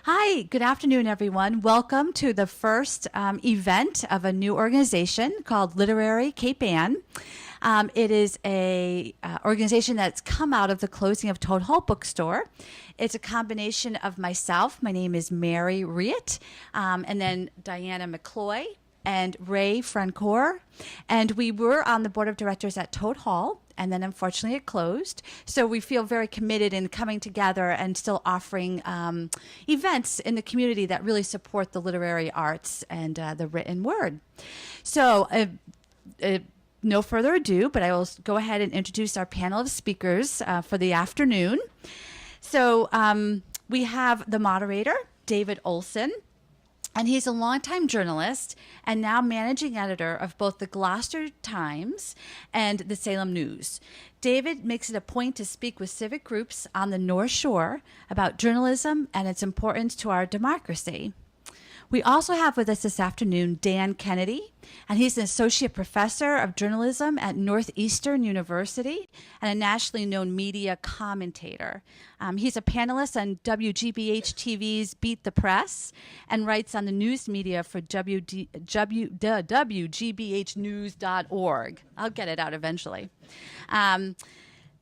Hi, good afternoon, everyone. Welcome to the first event of a new organization called Literary Cape Ann. It is a organization that's come out of the closing of Toad Hall Bookstore. It's a combination of myself, my name is Mary Riet, and then Diana McCloy and Ray Francoeur. And we were on the board of directors at Toad Hall, and then unfortunately it closed. So we feel very committed in coming together and still offering events in the community that really support the literary arts and the written word. So no further ado, but I will go ahead and introduce our panel of speakers for the afternoon. So we have the moderator, David Olson, and he's a longtime journalist and now managing editor of both the Gloucester Times and the Salem News. David makes it a point to speak with civic groups on the North Shore about journalism and its importance to our democracy. We also have with us this afternoon Dan Kennedy, and he's an associate professor of journalism at Northeastern University and a nationally known media commentator. He's a panelist on WGBH TV's Beat the Press and writes on the news media for WGBHnews.org. I'll get it out eventually.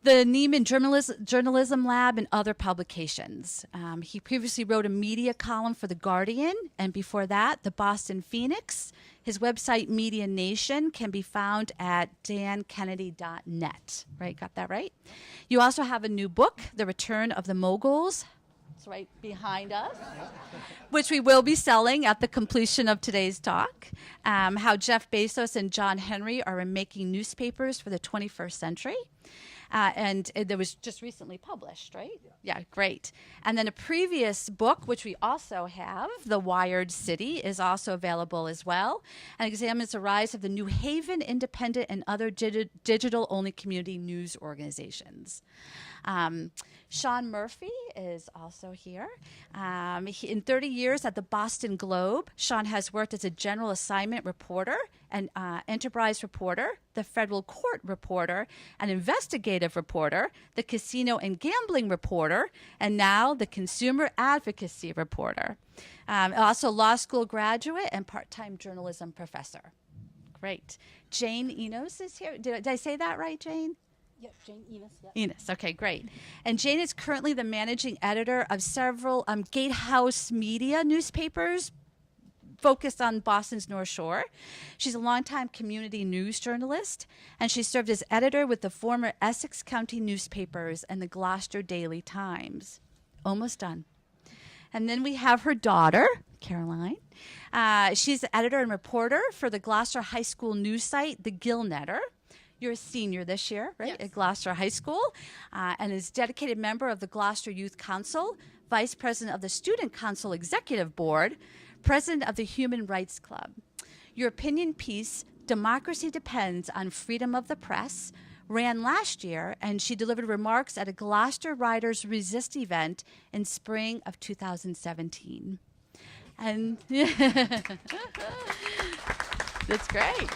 The Neiman Journalism Lab, and other publications. He previously wrote a media column for The Guardian, and before that, the Boston Phoenix. His website, Media Nation, can be found at dankennedy.net. Right, got that right? You also have a new book, The Return of the Moguls. It's right behind us, which we will be selling at the completion of today's talk. How Jeff Bezos and John Henry are making newspapers for the 21st century. And that was just recently published, right? Yeah, great. And then a previous book, which we also have, The Wired City, is also available as well, and examines the rise of the New Haven Independent and other digital-only community news organizations. Sean Murphy is also here. In 30 years at the Boston Globe, Sean has worked as a general assignment reporter, an enterprise reporter, the federal court reporter, an investigative reporter, the casino and gambling reporter, and now the consumer advocacy reporter. Also law school graduate and part-time journalism professor. Great. Jane Enos is here. Did I say that right, Jane? Yep, Jane Enos. Yep. Enos, okay, great. And Jane is currently the managing editor of several Gatehouse Media newspapers focused on Boston's North Shore. She's a longtime community news journalist, and she served as editor with the former Essex County newspapers and the Gloucester Daily Times. Almost done. And then we have her daughter, Caroline. She's the editor and reporter for the Gloucester High School news site, the Gillnetter. You're a senior this year, right, yes, at Gloucester High School, and is a dedicated member of the Gloucester Youth Council, vice president of the Student Council Executive Board, president of the Human Rights Club. Your opinion piece, Democracy Depends on Freedom of the Press, ran last year, and she delivered remarks at a Gloucester Writers Resist event in spring of 2017. And that's great.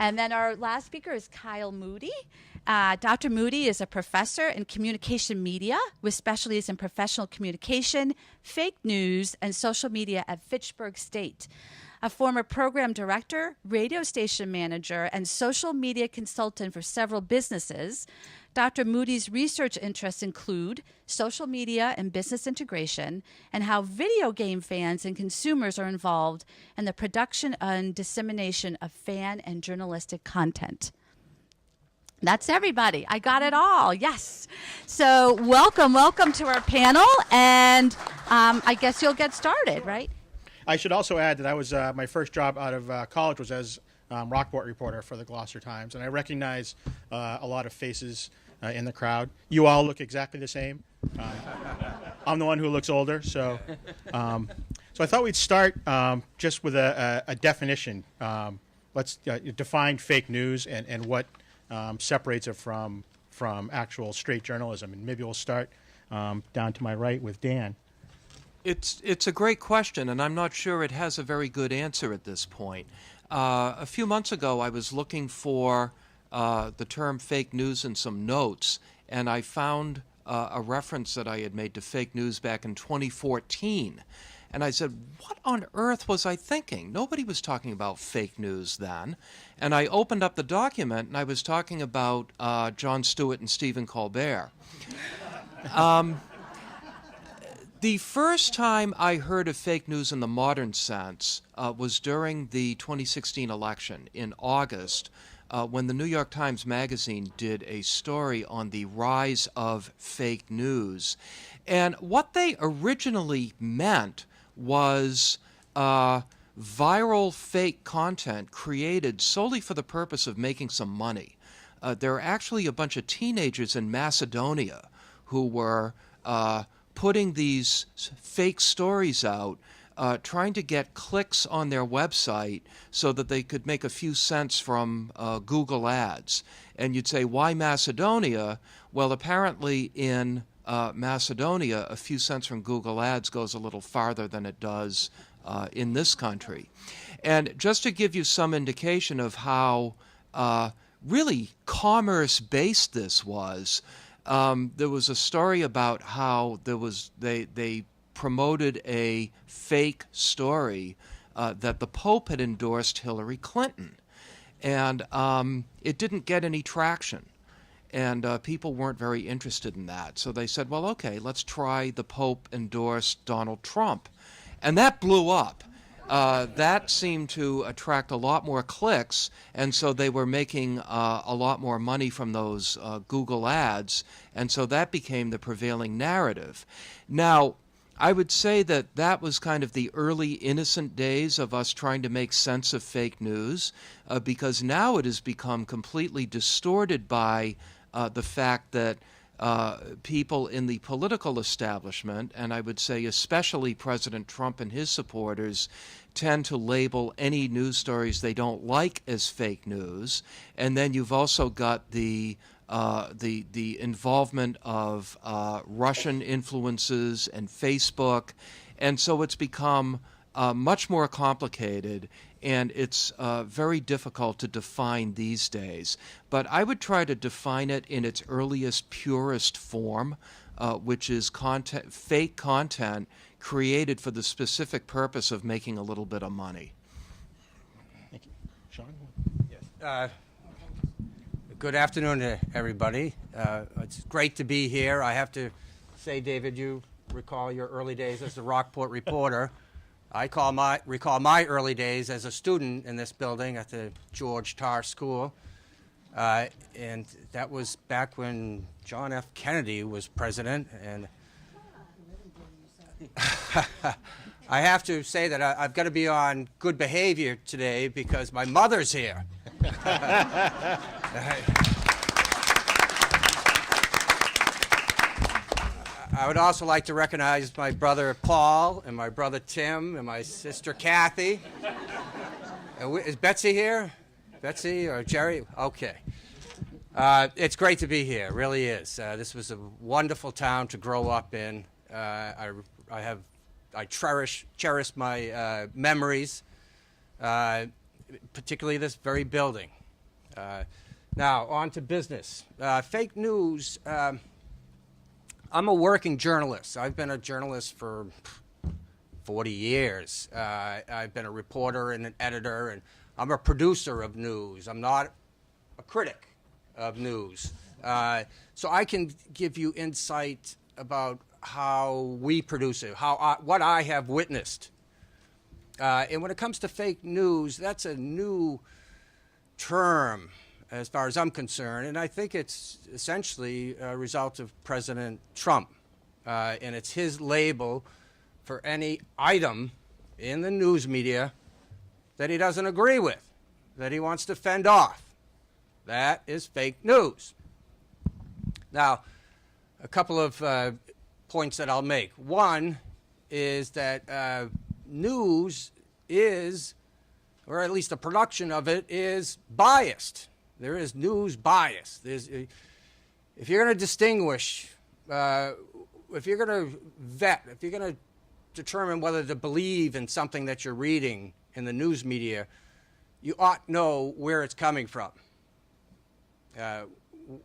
And then our last speaker is Kyle Moody. Dr. Moody is a professor in communication media with specialties in professional communication, fake news, and social media at Fitchburg State. A former program director, radio station manager, and social media consultant for several businesses, Dr. Moody's research interests include social media and business integration, and how video game fans and consumers are involved in the production and dissemination of fan and journalistic content. That's everybody. I got it all. Yes. So welcome to our panel, and I guess you'll get started, right? I should also add that I was my first job out of college was as Rockport reporter for the Gloucester Times, and I recognize a lot of faces in the crowd. You all look exactly the same. I'm the one who looks older, so I thought we'd start just with a definition. Let's define fake news and what separates it from actual straight journalism, and maybe we'll start down to my right with Dan. It's a great question, and I'm not sure it has a very good answer at this point. A few months ago, I was looking for the term fake news in some notes, and I found a reference that I had made to fake news back in 2014. And I said, what on earth was I thinking? Nobody was talking about fake news then. And I opened up the document, and I was talking about Jon Stewart and Stephen Colbert. The first time I heard of fake news in the modern sense was during the 2016 election in August, when the New York Times Magazine did a story on the rise of fake news. And what they originally meant was viral fake content created solely for the purpose of making some money. There are actually a bunch of teenagers in Macedonia who were putting these fake stories out, trying to get clicks on their website so that they could make a few cents from Google ads. And you'd say, why Macedonia? Well, apparently in Macedonia, a few cents from Google ads goes a little farther than it does in this country. And just to give you some indication of how really commerce-based this was, there was a story about how they promoted a fake story that the Pope had endorsed Hillary Clinton, and it didn't get any traction, and people weren't very interested in that. So they said, well, okay, let's try the Pope endorsed Donald Trump, and that blew up. That seemed to attract a lot more clicks, and so they were making a lot more money from those Google ads, and so that became the prevailing narrative. Now, I would say that that was kind of the early innocent days of us trying to make sense of fake news, because now it has become completely distorted by the fact that people in the political establishment, and I would say especially President Trump and his supporters, tend to label any news stories they don't like as fake news. And then you've also got the involvement of Russian influences and Facebook, and so it's become much more complicated, and it's very difficult to define these days. But I would try to define it in its earliest, purest form, which is fake content created for the specific purpose of making a little bit of money. Thank you. Sean? Yes. Good afternoon to everybody. It's great to be here. I have to say, David, you recall your early days as the Rockport reporter. I recall my early days as a student in this building at the George Tarr School. And that was back when John F. Kennedy was president. And I have to say that I've got to be on good behavior today because my mother's here. I would also like to recognize my brother Paul and my brother Tim and my sister Kathy. Is Betsy here? Betsy or Jerry? Okay. It's great to be here. It really is. This was a wonderful town to grow up in. I cherish my memories, particularly this very building. Now, on to business. Fake news. I'm a working journalist. I've been a journalist for 40 years. I've been a reporter and an editor, and I'm a producer of news. I'm not a critic of news. So I can give you insight about how we produce it, what I have witnessed. And when it comes to fake news, that's a new term as far as I'm concerned, and I think it's essentially a result of President Trump. And it's his label for any item in the news media that he doesn't agree with, that he wants to fend off. That is fake news. Now, a couple of points that I'll make. One is that news is, or at least the production of it, is biased. There is news bias. If you're going to distinguish, if you're going to vet, if you're going to determine whether to believe in something that you're reading in the news media, you ought to know where it's coming from.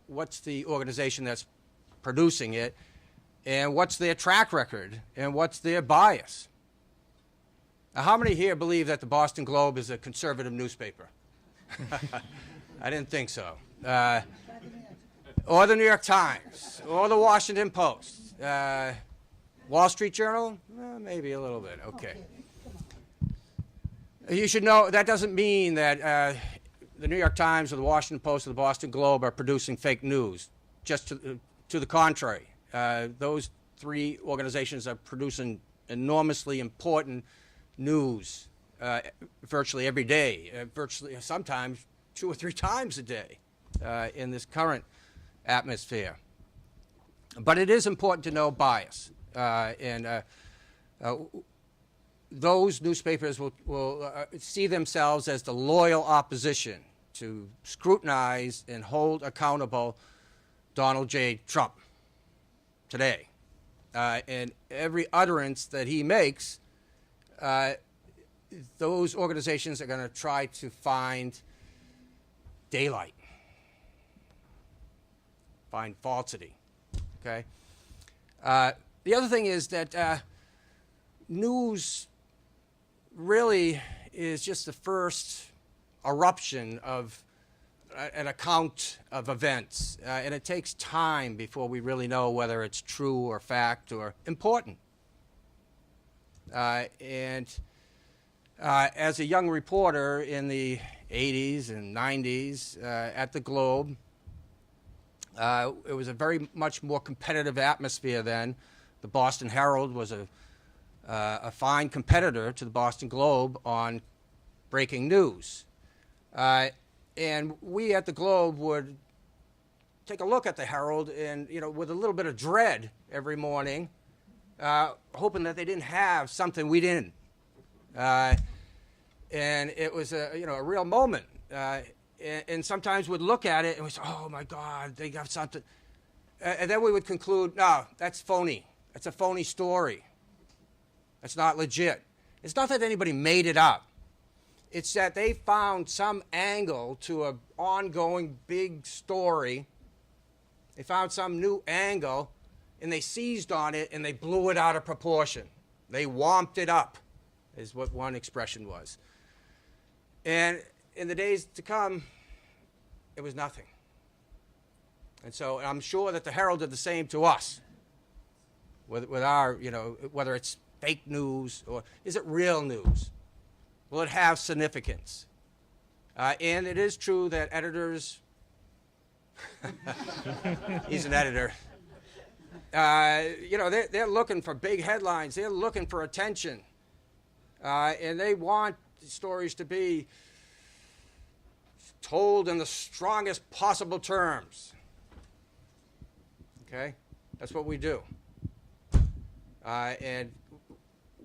What's the organization that's producing it, and what's their track record, and what's their bias. Now, how many here believe that the Boston Globe is a conservative newspaper? I didn't think so. Or the New York Times, or the Washington Post. Wall Street Journal? Maybe a little bit, okay. You should know that doesn't mean that the New York Times or the Washington Post or the Boston Globe are producing fake news. Just to the contrary. Those three organizations are producing enormously important news virtually every day, virtually sometimes 2 or 3 times a day in this current atmosphere. But it is important to know bias. Those newspapers will see themselves as the loyal opposition to scrutinize and hold accountable Donald J. Trump today. And every utterance that he makes, those organizations are going to try to find daylight, find falsity, okay? The other thing is that news really is just the first eruption of an account of events, and it takes time before we really know whether it's true or fact or important. As a young reporter in the 80s and 90s at the Globe, it was a very much more competitive atmosphere then. The Boston Herald was a fine competitor to the Boston Globe on breaking news. And we at the Globe would take a look at the Herald and, with a little bit of dread every morning, hoping that they didn't have something we didn't. And it was a real moment. And sometimes we'd look at it and we'd say, oh my God, they got something. And then we would conclude, no, that's phony. That's a phony story. That's not legit. It's not that anybody made it up. It's that they found some angle to an ongoing big story. They found some new angle, and they seized on it, and they blew it out of proportion. They womped it up, is what one expression was. And in the days to come, it was nothing. And so I'm sure that the Herald did the same to us with our, whether it's fake news or is it real news? Will it have significance? And it is true that editors, he's an editor, they're looking for big headlines. They're looking for attention. And they want stories to be told in the strongest possible terms. Okay? That's what we do. And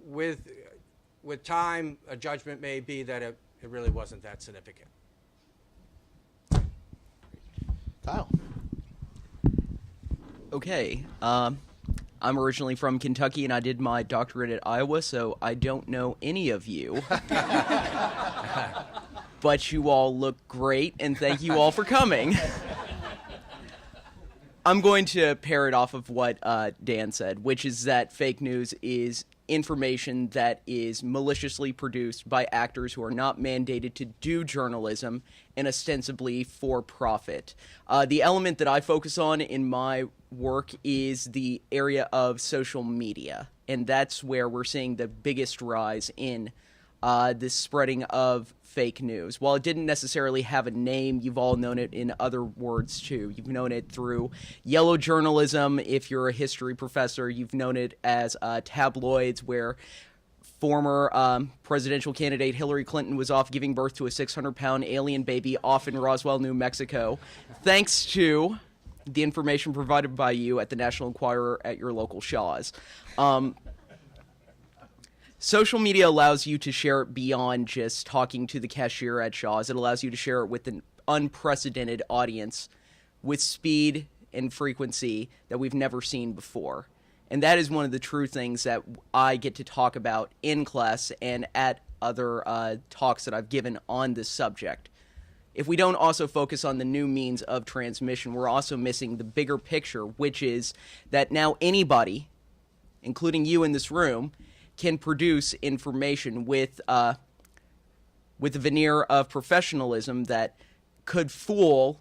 with time, a judgment may be that it really wasn't that significant. Kyle. Okay. I'm originally from Kentucky, and I did my doctorate at Iowa, so I don't know any of you. But you all look great, and thank you all for coming. I'm going to parrot off of what Dan said, which is that fake news is information that is maliciously produced by actors who are not mandated to do journalism and ostensibly for profit. The element that I focus on in my work is the area of social media, and that's where we're seeing the biggest rise in this spreading of fake news. While it didn't necessarily have a name, you've all known it in other words too. You've known it through yellow journalism. If you're a history professor, you've known it as tabloids, where former presidential candidate Hillary Clinton was off giving birth to a 600-pound alien baby off in Roswell, New Mexico, thanks to the information provided by you at the National Enquirer at your local Shaw's. Social media allows you to share it beyond just talking to the cashier at Shaw's. It allows you to share it with an unprecedented audience with speed and frequency that we've never seen before. And that is one of the true things that I get to talk about in class and at other talks that I've given on this subject. if we don't also focus on the new means of transmission, we're also missing the bigger picture, which is that now anybody, including you in this room, can produce information with a veneer of professionalism that could fool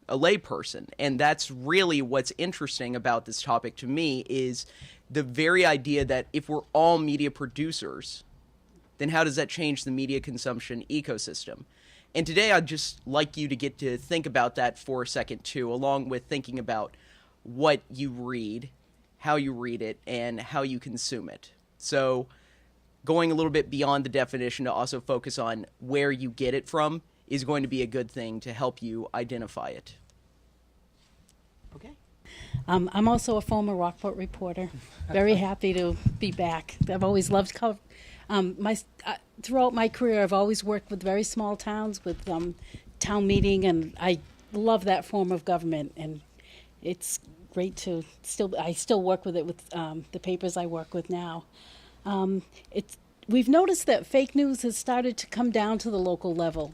a layperson. And that's really what's interesting about this topic to me, is the very idea that if we're all media producers, then how does that change the media consumption ecosystem? And today I'd just like you to get to think about that for a second too, along with thinking about what you read, how you read it, and how you consume it. So going a little bit beyond the definition to also focus on where you get it from is going to be a good thing to help you identify it. Okay. I'm also a former Rockport reporter. Very happy to be back. I've always loved throughout my career, I've always worked with very small towns, with town meeting, and I love that form of government. And it's great to I still work with it with the papers I work with now. We've noticed that fake news has started to come down to the local level.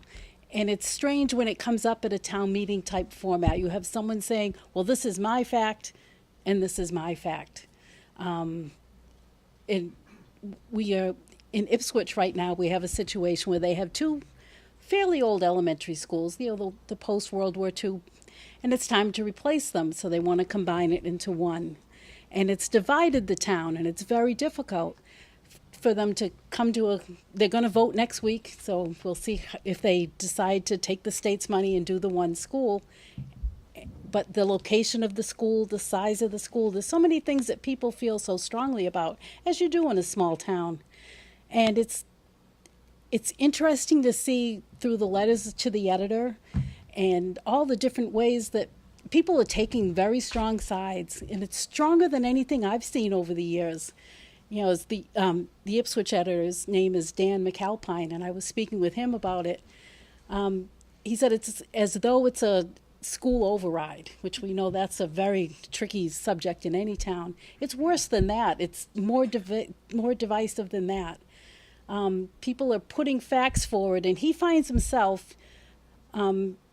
And it's strange when it comes up at a town meeting type format. You have someone saying, well, this is my fact, and this is my fact. And we are in Ipswich right now, we have a situation where they have two fairly old elementary schools, the post-World War II, and it's time to replace them, so they want to combine it into one. And it's divided the town, and it's very difficult for them to come to they're going to vote next week, so we'll see if they decide to take the state's money and do the one school. But the location of the school, the size of the school, there's so many things that people feel so strongly about, as you do in a small town. And it's interesting to see through the letters to the editor and all the different ways that people are taking very strong sides, and it's stronger than anything I've seen over the years. You know, the Ipswich editor's name is Dan McAlpine, and I was speaking with him about it. He said it's as though it's a school override, which we know that's a very tricky subject in any town. It's worse than that. It's more divisive than that. People are putting facts forward, and he finds himself,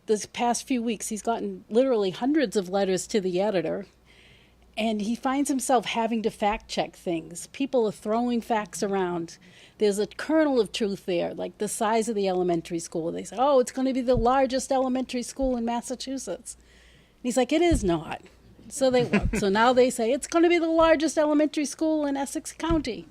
this past few weeks, he's gotten literally hundreds of letters to the editor, and he finds himself having to fact check things. People are throwing facts around. There's a kernel of truth there, like the size of the elementary school. They say, oh, it's going to be the largest elementary school in Massachusetts. And he's like, it is not. So now they say it's going to be the largest elementary school in Essex County.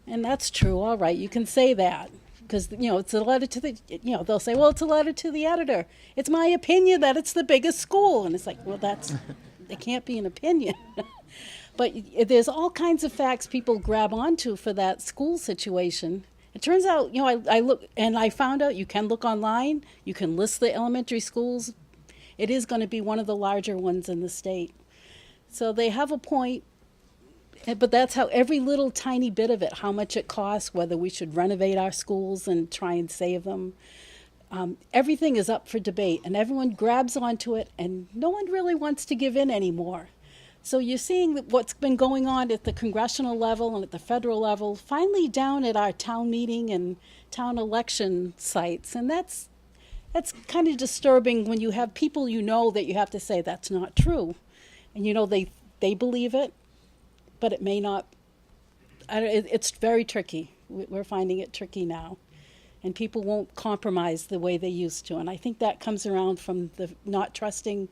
And that's true. All right, you can say that. Because, it's a letter to the, they'll say, well, it's a letter to the editor. It's my opinion that it's the biggest school. And it's like, well, it can't be an opinion. But there's all kinds of facts people grab onto for that school situation. It turns out, I look, and I found out you can look online. You can list the elementary schools. It is going to be one of the larger ones in the state. So they have a point. But that's how every little tiny bit of it, how much it costs, whether we should renovate our schools and try and save them. Everything is up for debate, and everyone grabs onto it, and no one really wants to give in anymore. So you're seeing what's been going on at the congressional level and at the federal level, finally down at our town meeting and town election sites. And that's kind of disturbing when you have people that you have to say that's not true. And they believe it. But it may not. It's very tricky. We're finding it tricky now. And people won't compromise the way they used to. And I think that comes around from the not trusting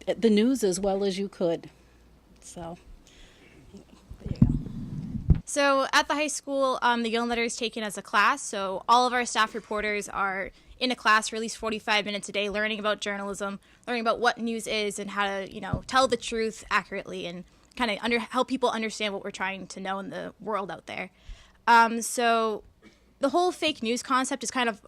the news as well as you could. So, there you go. So at the high school, the Gillnetter is taken as a class. So all of our staff reporters are in a class for at least 45 minutes a day, learning about journalism, learning about what news is and how to, tell the truth accurately and kind of help people understand what we're trying to know in the world out there. So the whole fake news concept is kind of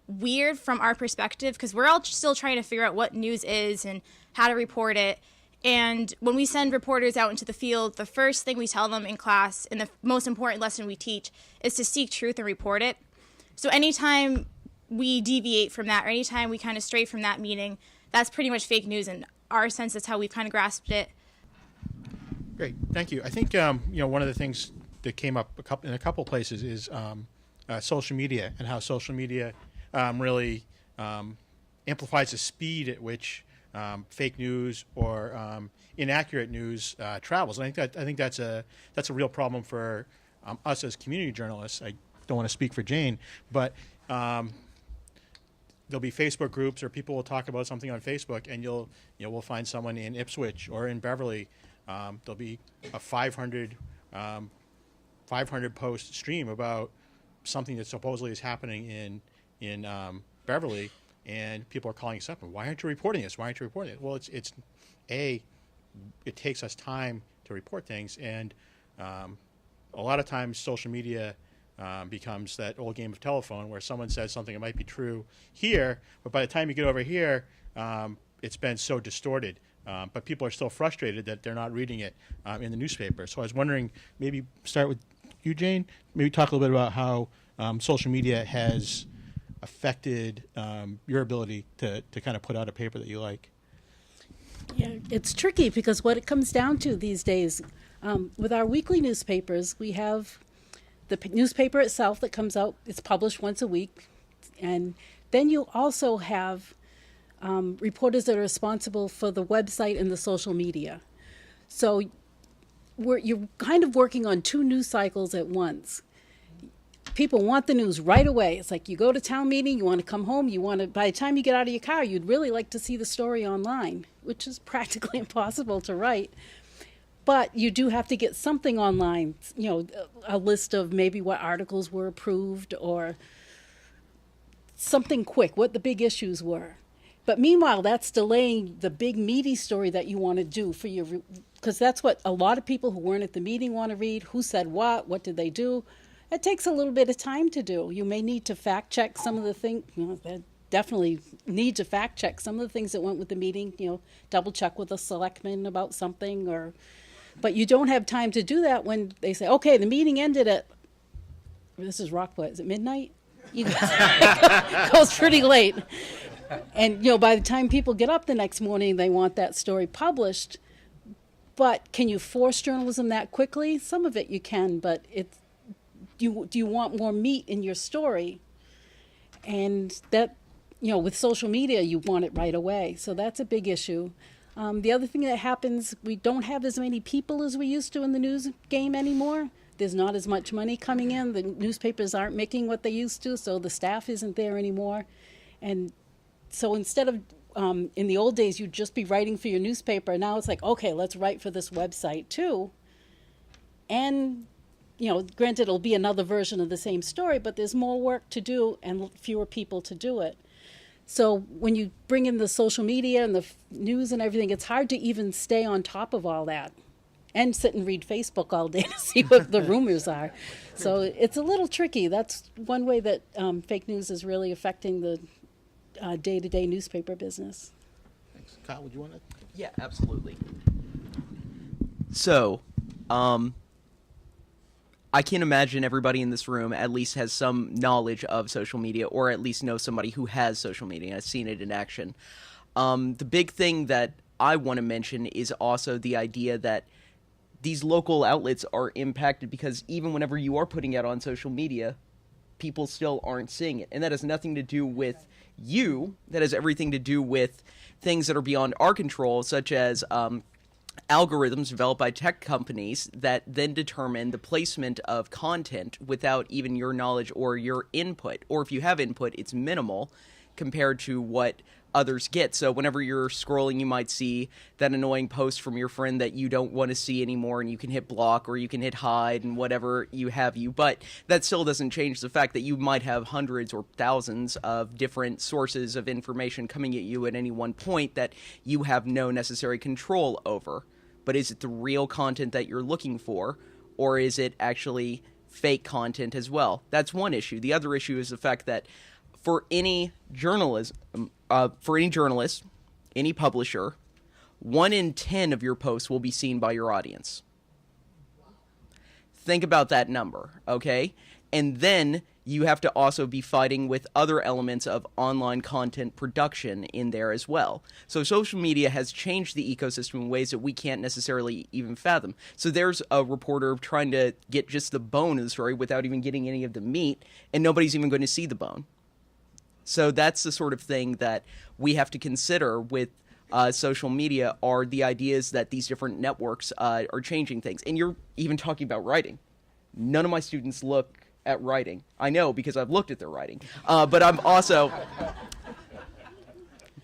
weird from our perspective because we're all still trying to figure out what news is and how to report it. And when we send reporters out into the field, the first thing we tell them in class, and the most important lesson we teach, is to seek truth and report it. So anytime we deviate from that, or anytime we kind of stray from that meaning, that's pretty much fake news. In our sense, that's how we've kind of grasped it. Great, thank you. I think one of the things that came up in a couple places is social media and how social media really amplifies the speed at which fake news or inaccurate news travels. And I think that's a real problem for us as community journalists. I don't want to speak for Jane, but there'll be Facebook groups, or people will talk about something on Facebook, and we'll find someone in Ipswich or in Beverly. There'll be a 500 post stream about something that supposedly is happening in Beverly, and people are calling us up and, why aren't you reporting this? Why aren't you reporting it? Well, it takes us time to report things, and a lot of times social media becomes that old game of telephone where someone says something that might be true here, but by the time you get over here, it's been so distorted. But people are still frustrated that they're not reading it in the newspaper. So I was wondering, maybe start with you, Jane. Maybe talk a little bit about how social media has affected your ability to kind of put out a paper that you like. Yeah, it's tricky because what it comes down to these days, with our weekly newspapers, we have the newspaper itself that comes out. It's published once a week. And then you also have reporters that are responsible for the website and the social media. So you're kind of working on two news cycles at once. People want the news right away. It's like you go to town meeting, you want to come home, by the time you get out of your car, you'd really like to see the story online, which is practically impossible to write. But you do have to get something online, a list of maybe what articles were approved or something quick, what the big issues were. But meanwhile, that's delaying the big meaty story that you want to do because that's what a lot of people who weren't at the meeting want to read. Who said what did they do? It takes a little bit of time to do. You may need to fact check some of the things, definitely need to fact check some of the things that went with the meeting, double check with a selectman about something, but you don't have time to do that when they say, okay, the meeting ended at, this is Rockport, is it midnight? It goes pretty late. And, by the time people get up the next morning, they want that story published. But can you force journalism that quickly? Some of it you can, but do you want more meat in your story? And that, with social media, you want it right away. So that's a big issue. The other thing that happens, we don't have as many people as we used to in the news game anymore. There's not as much money coming in. The newspapers aren't making what they used to, so the staff isn't there anymore. And so instead of, in the old days, you'd just be writing for your newspaper. Now it's like, okay, let's write for this website too. And, granted, it'll be another version of the same story, but there's more work to do and fewer people to do it. So when you bring in the social media and the news and everything, it's hard to even stay on top of all that and sit and read Facebook all day to see what the rumors are. So it's a little tricky. That's one way that fake news is really affecting the day-to-day newspaper business. Thanks. Kyle, would you want to? Yeah, absolutely. So, I can imagine everybody in this room at least has some knowledge of social media, or at least knows somebody who has social media and has seen it in action. The big thing that I want to mention is also the idea that these local outlets are impacted because even whenever you are putting out on social media, people still aren't seeing it. And that has nothing to do with you. That has everything to do with things that are beyond our control, such as algorithms developed by tech companies that then determine the placement of content without even your knowledge or your input. Or if you have input, it's minimal compared to what others get. So whenever you're scrolling, you might see that annoying post from your friend that you don't want to see anymore, and you can hit block or you can hit hide and whatever you have you. But that still doesn't change the fact that you might have hundreds or thousands of different sources of information coming at you at any one point that you have no necessary control over. But is it the real content that you're looking for, or is it actually fake content as well? That's one issue. The other issue is the fact that for any journalist, any publisher, 1 in 10 of your posts will be seen by your audience. Think about that number, okay? And then you have to also be fighting with other elements of online content production in there as well. So social media has changed the ecosystem in ways that we can't necessarily even fathom. So there's a reporter trying to get just the bone of the story without even getting any of the meat, and nobody's even going to see the bone. So that's the sort of thing that we have to consider with social media, are the ideas that these different networks are changing things. And you're even talking about writing. None of my students look at writing. I know because I've looked at their writing. But I'm also...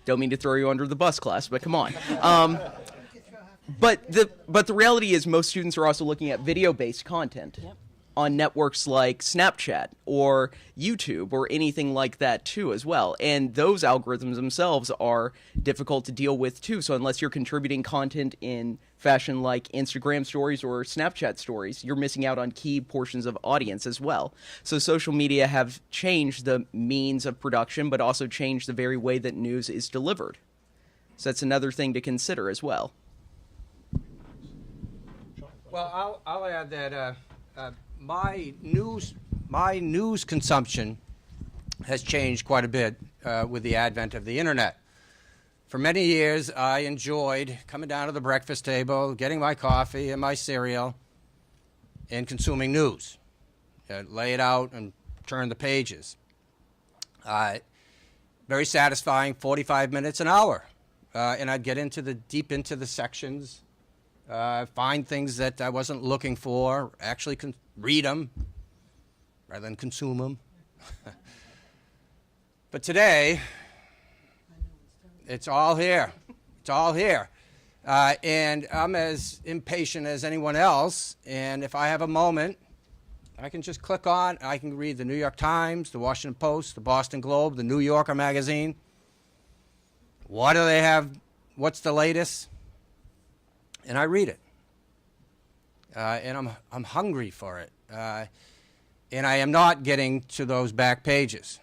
Don't mean to throw you under the bus, class, but come on. But the reality is most students are also looking at video-based content on networks like Snapchat or YouTube or anything like that too as well. And those algorithms themselves are difficult to deal with too. So unless you're contributing content in fashion like Instagram stories or Snapchat stories, you're missing out on key portions of audience as well. So social media have changed the means of production, but also changed the very way that news is delivered. So that's another thing to consider as well. Well, I'll add that my news consumption has changed quite a bit with the advent of the internet. For many years, I enjoyed coming down to the breakfast table, getting my coffee and my cereal, and consuming news. Lay it out and turn the pages. Very satisfying, 45 minutes an hour. And I'd get deep into the sections, find things that I wasn't looking for, actually read them rather than consume them. But today, it's all here. It's all here. And I'm as impatient as anyone else. And if I have a moment, I can just click on, I can read the New York Times, the Washington Post, the Boston Globe, the New Yorker magazine. What do they have? What's the latest? And I read it. And I'm hungry for it. And I am not getting to those back pages,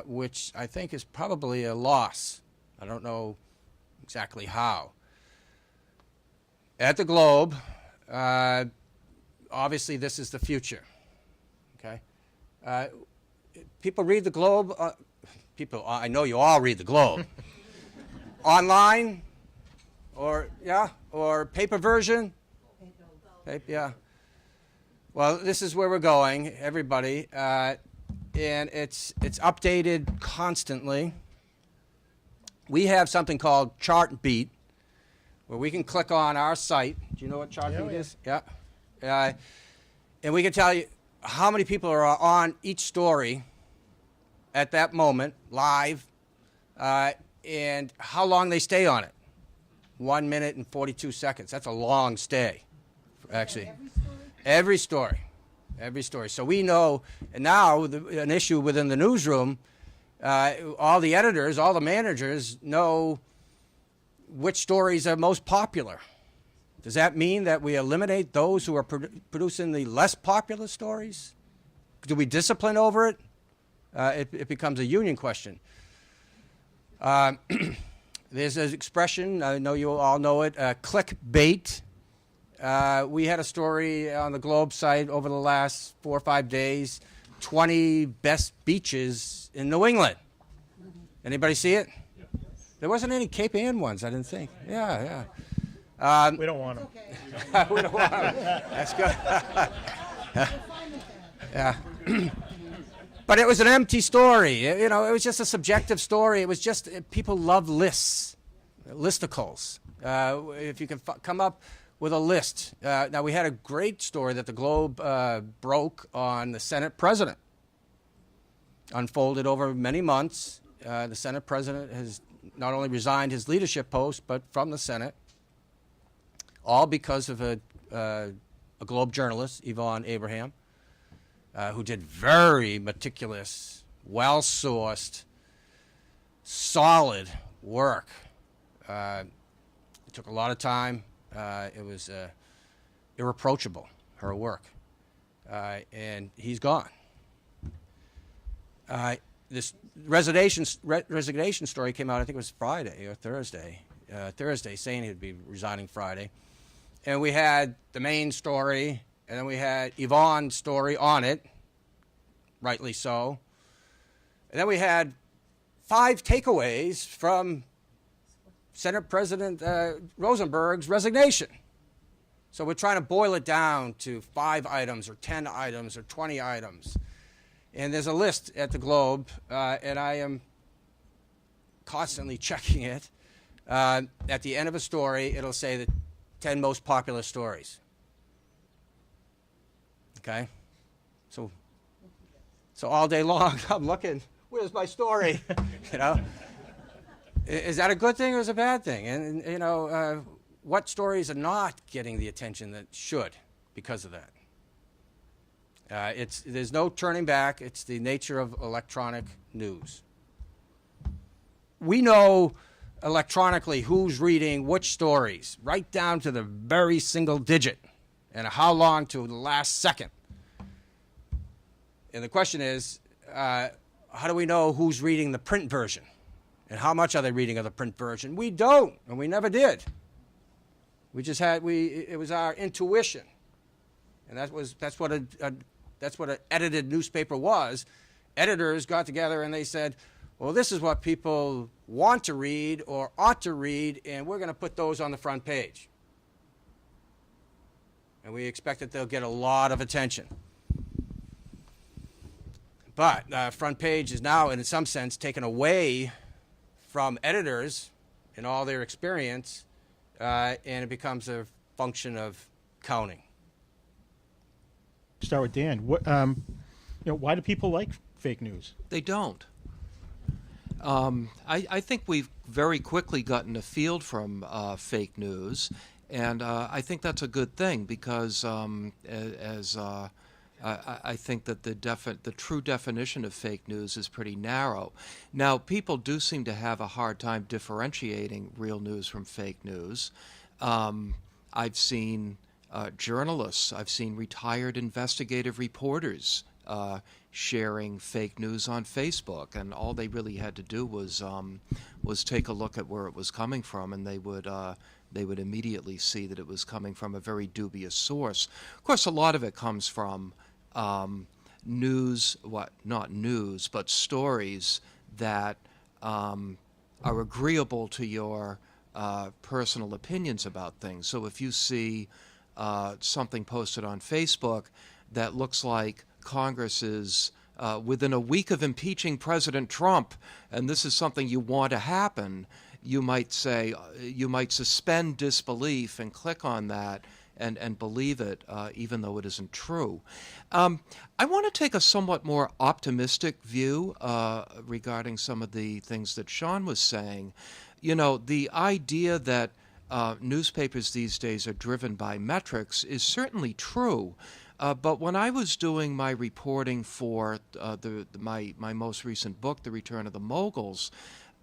which I think is probably a loss. I don't know exactly how. At the Globe, obviously this is the future. Okay, people read the Globe. I know you all read the Globe. Online, or paper version. Yeah. Well, this is where we're going, everybody, and it's updated constantly. We have something called Chart Beat, where we can click on our site. Do you know what Chart Beat is? Yeah. And we can tell you how many people are on each story at that moment, live, and how long they stay on it. 1 minute and 42 seconds. That's a long stay, actually. Every story. So we know, and now an issue within the newsroom, all the editors, all the managers know which stories are most popular. Does that mean that we eliminate those who are producing the less popular stories? Do we discipline over it? It becomes a union question. There's an expression, I know you all know it, clickbait. We had a story on the Globe site over the last 4 or 5 days, 20 best beaches in New England. Anybody see it? There wasn't any Cape Ann ones, I didn't think. Yeah. We don't want them. We don't want them. That's good. Yeah. But it was an empty story. It was just a subjective story. It was just, people love lists, listicles. If you can come up with a list. Now, we had a great story that the Globe broke on the Senate president. Unfolded over many months. The Senate president has not only resigned his leadership post, but from the Senate, all because of a Globe journalist, Yvonne Abraham, who did very meticulous, well-sourced, solid work. It took a lot of time. It was irreproachable, her work. And he's gone. This resignation story came out, I think it was Friday or Thursday. Thursday, saying he would be resigning Friday. And we had the main story, and then we had Yvonne's story on it, rightly so. And then we had 5 takeaways from Senate President Rosenberg's resignation. So we're trying to boil it down to 5 items or 10 items or 20 items. And there's a list at the Globe, and I am constantly checking it. At the end of a story, it'll say the 10 most popular stories. Okay? So all day long, I'm looking, where's my story? You know? Is that a good thing or is it a bad thing? And you know, what stories are not getting the attention that should because of that? There's no turning back. It's the nature of electronic news. We know electronically who's reading which stories, right down to the very single digit, and how long to the last second. And the question is, how do we know who's reading the print version? And how much are they reading of the print version? We don't, and we never did. We just had, it was our intuition. And that's what an edited newspaper was. Editors got together and they said, well, this is what people want to read or ought to read, and we're going to put those on the front page. And we expect that they'll get a lot of attention. But front page is now, in some sense, taken away from editors in all their experience, and it becomes a function of counting. Start with Dan. What, why do people like fake news? They don't. I think we've very quickly gotten a field from fake news, and I think that's a good thing because I think that the true definition of fake news is pretty narrow. Now, people do seem to have a hard time differentiating real news from fake news. I've seen journalists, I've seen retired investigative reporters sharing fake news on Facebook, and all they really had to do was take a look at where it was coming from, and they would immediately see that it was coming from a very dubious source. Of course, a lot of it comes from not news, but stories that are agreeable to your personal opinions about things. So if you see something posted on Facebook that looks like Congress is within a week of impeaching President Trump, and this is something you want to happen, you might suspend disbelief and click on that and believe it, even though it isn't true. I want to take a somewhat more optimistic view regarding some of the things that Sean was saying. You know, the idea that newspapers these days are driven by metrics is certainly true. But when I was doing my reporting for my most recent book, The Return of the Moguls,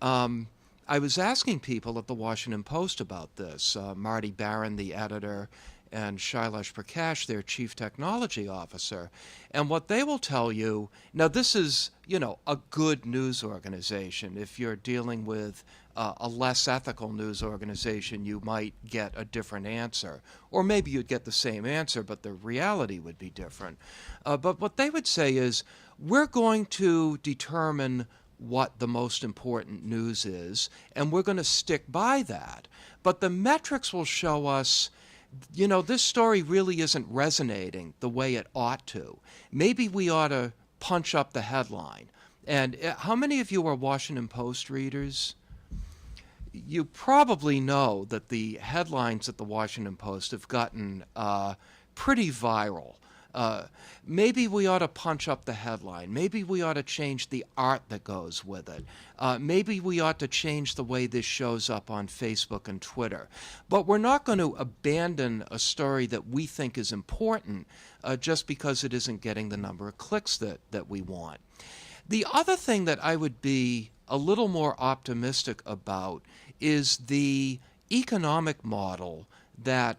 I was asking people at the Washington Post about this. Marty Barron, the editor, and Shailesh Prakash, their chief technology officer. And what they will tell you, now this is, a good news organization. If you're dealing with a less ethical news organization, you might get a different answer. Or maybe you'd get the same answer, but the reality would be different. But what they would say is, we're going to determine what the most important news is, and we're going to stick by that. But the metrics will show us, this story really isn't resonating the way it ought to. Maybe we ought to punch up the headline. And how many of you are Washington Post readers? You probably know that the headlines at the Washington Post have gotten pretty viral. Maybe we ought to punch up the headline. Maybe we ought to change the art that goes with it. Maybe we ought to change the way this shows up on Facebook and Twitter. But we're not going to abandon a story that we think is important just because it isn't getting the number of clicks that we want. The other thing that I would be a little more optimistic about is the economic model that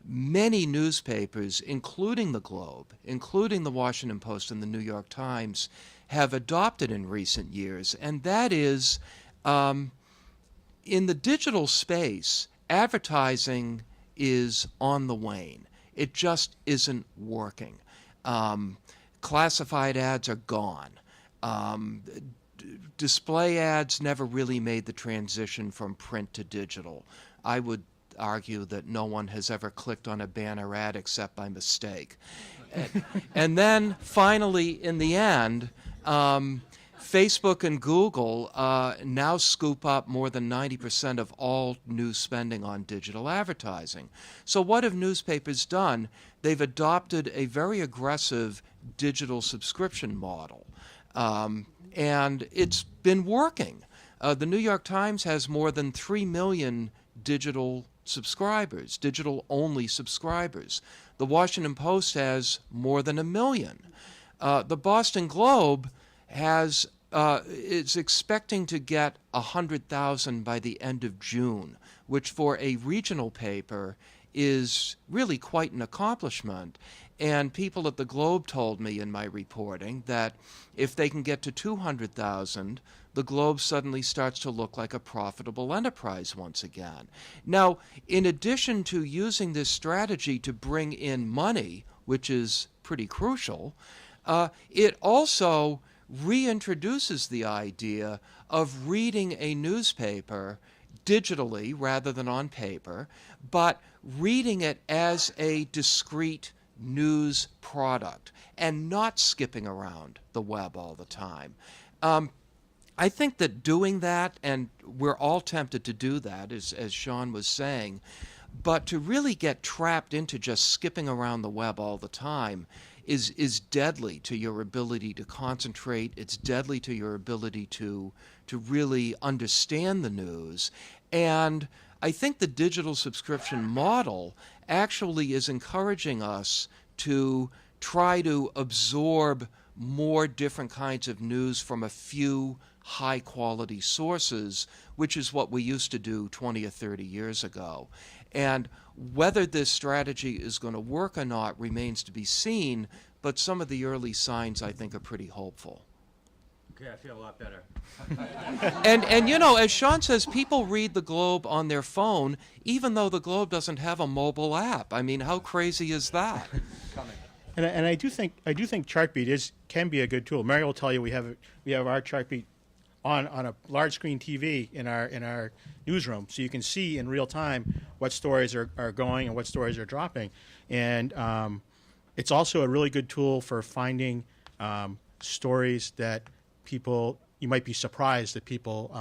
many newspapers, including the Globe, including the Washington Post and the New York Times, have adopted in recent years, and that is, in the digital space, advertising is on the wane. It just isn't working. Classified ads are gone. Display ads never really made the transition from print to digital. I argue that no one has ever clicked on a banner ad except by mistake. And then finally, in the end, Facebook and Google now scoop up more than 90% of all news spending on digital advertising. So what have newspapers done? They've adopted a very aggressive digital subscription model, and it's been working. The New York Times has more than 3 million digital subscribers, digital-only subscribers. The Washington Post has more than 1 million. The Boston Globe is expecting to get 100,000 by the end of June, which for a regional paper is really quite an accomplishment. And people at the Globe told me in my reporting that if they can get to 200,000, the Globe suddenly starts to look like a profitable enterprise once again. Now, in addition to using this strategy to bring in money, which is pretty crucial, it also reintroduces the idea of reading a newspaper digitally rather than on paper, but reading it as a discrete news product and not skipping around the web all the time. I think that doing that, and we're all tempted to do that, as Sean was saying, but to really get trapped into just skipping around the web all the time is deadly to your ability to concentrate. It's deadly to your ability to really understand the news. And I think the digital subscription model actually is encouraging us to try to absorb more different kinds of news from a few high-quality sources, which is what we used to do 20 or 30 years ago. And whether this strategy is going to work or not remains to be seen, but some of the early signs, I think, are pretty hopeful. Okay, I feel a lot better. And you know, as Sean says, people read the Globe on their phone, even though the Globe doesn't have a mobile app. I mean, how crazy is that? And I do think Chartbeat can be a good tool. Mary will tell you we have our Chartbeat on a large screen TV in our newsroom, so you can see in real time what stories are going and what stories are dropping. And it's also a really good tool for finding stories that you might be surprised that people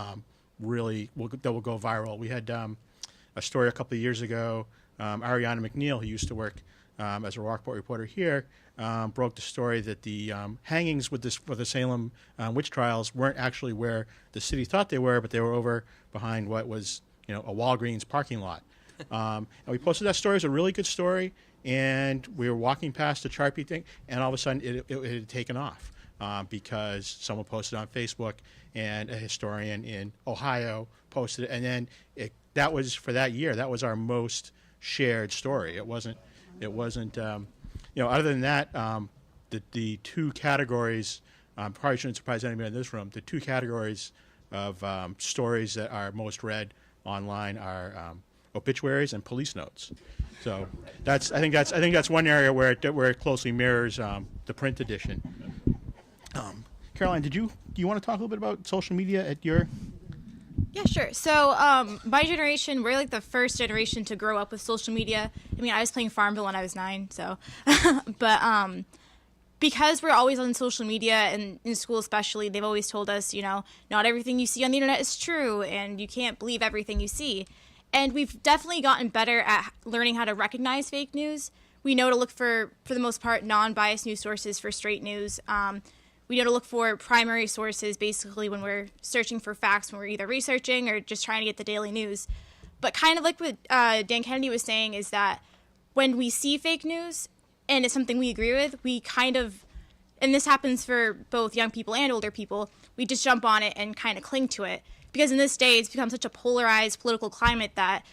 really will go viral. We had a story a couple of years ago. Ariana McNeil, who used to work as a Rockport reporter here, broke the story that the hangings for the Salem witch trials weren't actually where the city thought they were, but they were over behind what was a Walgreens parking lot. And we posted that story. It was a really good story, and we were walking past the Chartbeat thing, and all of a sudden it had taken off because someone posted on Facebook, and a historian in Ohio posted it, and then that was for that year. That was our most shared story. It wasn't. Other than that, the two categories, probably shouldn't surprise anybody in this room, the two categories of stories that are most read online are obituaries and police notes. So I think that's one area where it closely mirrors the print edition. Caroline, do you want to talk a little bit about social media at your? Yeah, sure. So my generation, we're like the first generation to grow up with social media. I mean, I was playing Farmville when I was 9, so. But because we're always on social media, and in school especially, they've always told us, not everything you see on the internet is true, and you can't believe everything you see. And we've definitely gotten better at learning how to recognize fake news. We know to look for the most part, non-biased news sources for straight news. We know to look for primary sources, basically, when we're searching for facts, when we're either researching or just trying to get the daily news. But kind of like what Dan Kennedy was saying is that when we see fake news and it's something we agree with, we kind of, and this happens for both young people and older people, we just jump on it and kind of cling to it. Because in this day, it's become such a polarized political climate that,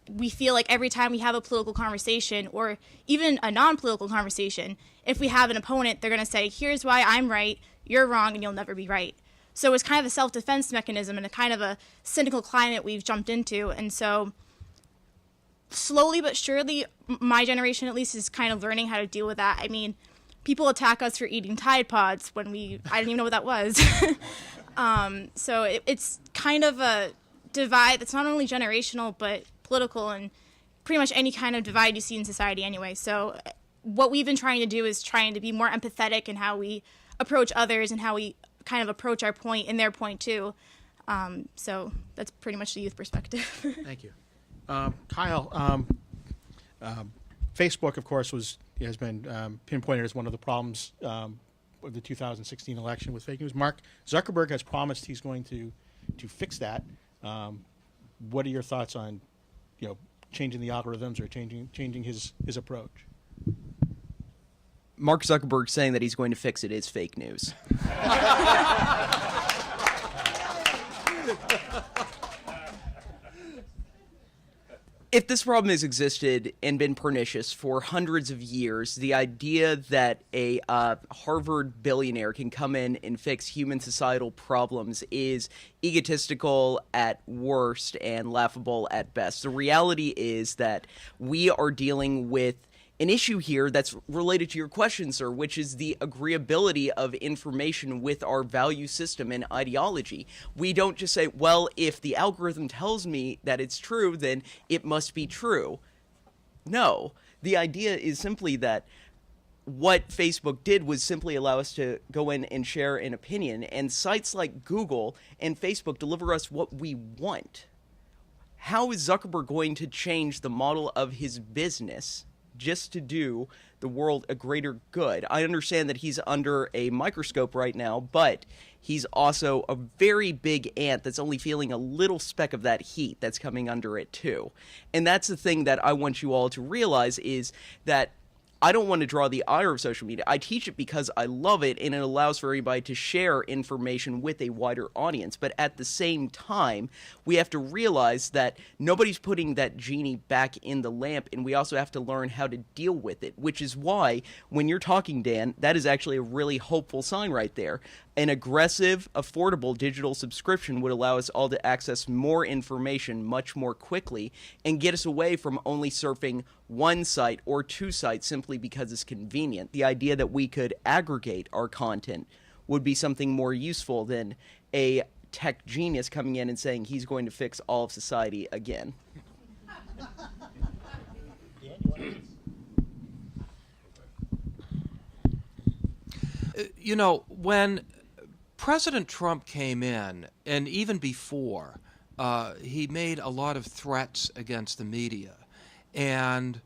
we feel like every time we have a political conversation or even a non-political conversation, if we have an opponent, they're going to say, here's why I'm right, you're wrong, and you'll never be right. So it's kind of a self-defense mechanism and a kind of a cynical climate we've jumped into. And so slowly but surely, my generation at least is kind of learning how to deal with that. I mean, people attack us for eating Tide Pods when I didn't even know what that was. So it's kind of a divide that's not only generational but political and pretty much any kind of divide you see in society anyway. So what we've been trying to do is trying to be more empathetic in how we approach others and how we kind of approach our point and their point too. So that's pretty much the youth perspective. Thank you. Kyle, Facebook, of course, has been pinpointed as one of the problems of the 2016 election with fake news. Mark Zuckerberg has promised he's going to fix that. What are your thoughts on, changing the algorithms or changing his approach? Mark Zuckerberg saying that he's going to fix it is fake news. If this problem has existed and been pernicious for hundreds of years, the idea that a Harvard billionaire can come in and fix human societal problems is egotistical at worst and laughable at best. The reality is that we are dealing with an issue here that's related to your question, sir, which is the agreeability of information with our value system and ideology. We don't just say, well, if the algorithm tells me that it's true, then it must be true. No. The idea is simply that what Facebook did was simply allow us to go in and share an opinion, and sites like Google and Facebook deliver us what we want. How is Zuckerberg going to change the model of his business just to do the world a greater good? I understand that he's under a microscope right now, but he's also a very big ant that's only feeling a little speck of that heat that's coming under it too. And that's the thing that I want you all to realize is that I don't want to draw the ire of social media. I teach it because I love it, and it allows for everybody to share information with a wider audience. But at the same time, we have to realize that nobody's putting that genie back in the lamp, and we also have to learn how to deal with it, which is why when you're talking, Dan, that is actually a really hopeful sign right there. An aggressive, affordable digital subscription would allow us all to access more information much more quickly and get us away from only surfing one site or two sites simply because it's convenient. The idea that we could aggregate our content would be something more useful than a tech genius coming in and saying he's going to fix all of society again. When President Trump came in, and even before, he made a lot of threats against the media. And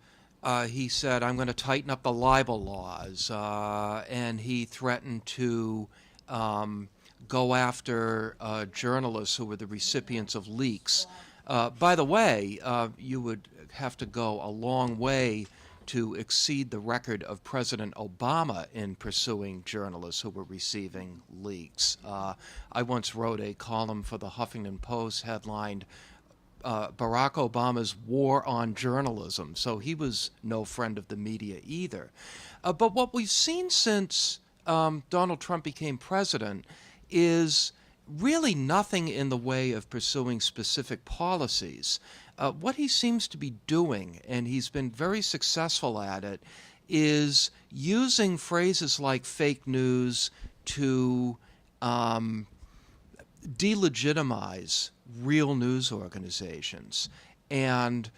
he said, I'm going to tighten up the libel laws. And he threatened to go after journalists who were the recipients of leaks. By the way, you would have to go a long way to exceed the record of President Obama in pursuing journalists who were receiving leaks. I once wrote a column for the Huffington Post headlined, Barack Obama's War on Journalism, so he was no friend of the media either. But what we've seen since Donald Trump became president is really nothing in the way of pursuing specific policies. What he seems to be doing, and he's been very successful at it, is using phrases like fake news to delegitimize real news organizations and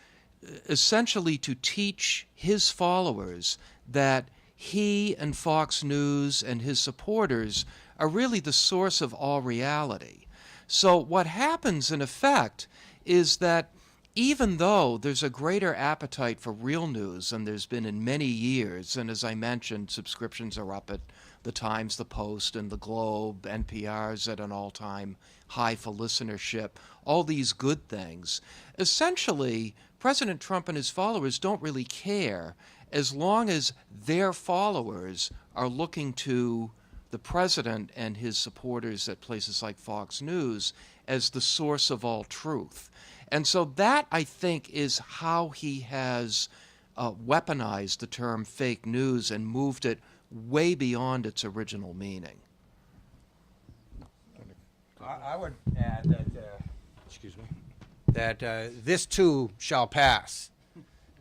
essentially to teach his followers that he and Fox News and his supporters are really the source of all reality. So what happens in effect is that even though there's a greater appetite for real news than there's been in many years, and as I mentioned, subscriptions are up at the Times, the Post, and the Globe, NPR's at an all-time high for listenership, all these good things, essentially President Trump and his followers don't really care as long as their followers are looking to the president and his supporters at places like Fox News as the source of all truth. And so that, I think, is how he has weaponized the term fake news and moved it way beyond its original meaning. I would add that, this too shall pass.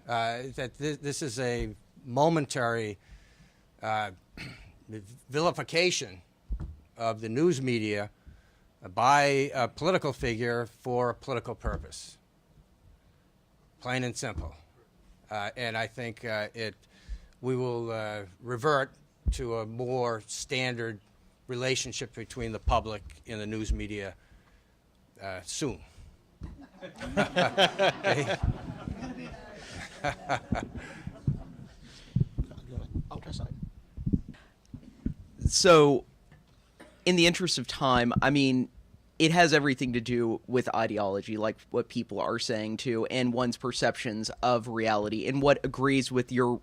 That this is a momentary vilification of the news media by a political figure for a political purpose. plain and simple. And I think we will revert to a more standard relationship between the public and the news media soon. Okay? So, in the interest of time, I mean, it has everything to do with ideology, like what people are saying too, and one's perceptions of reality, and what agrees with your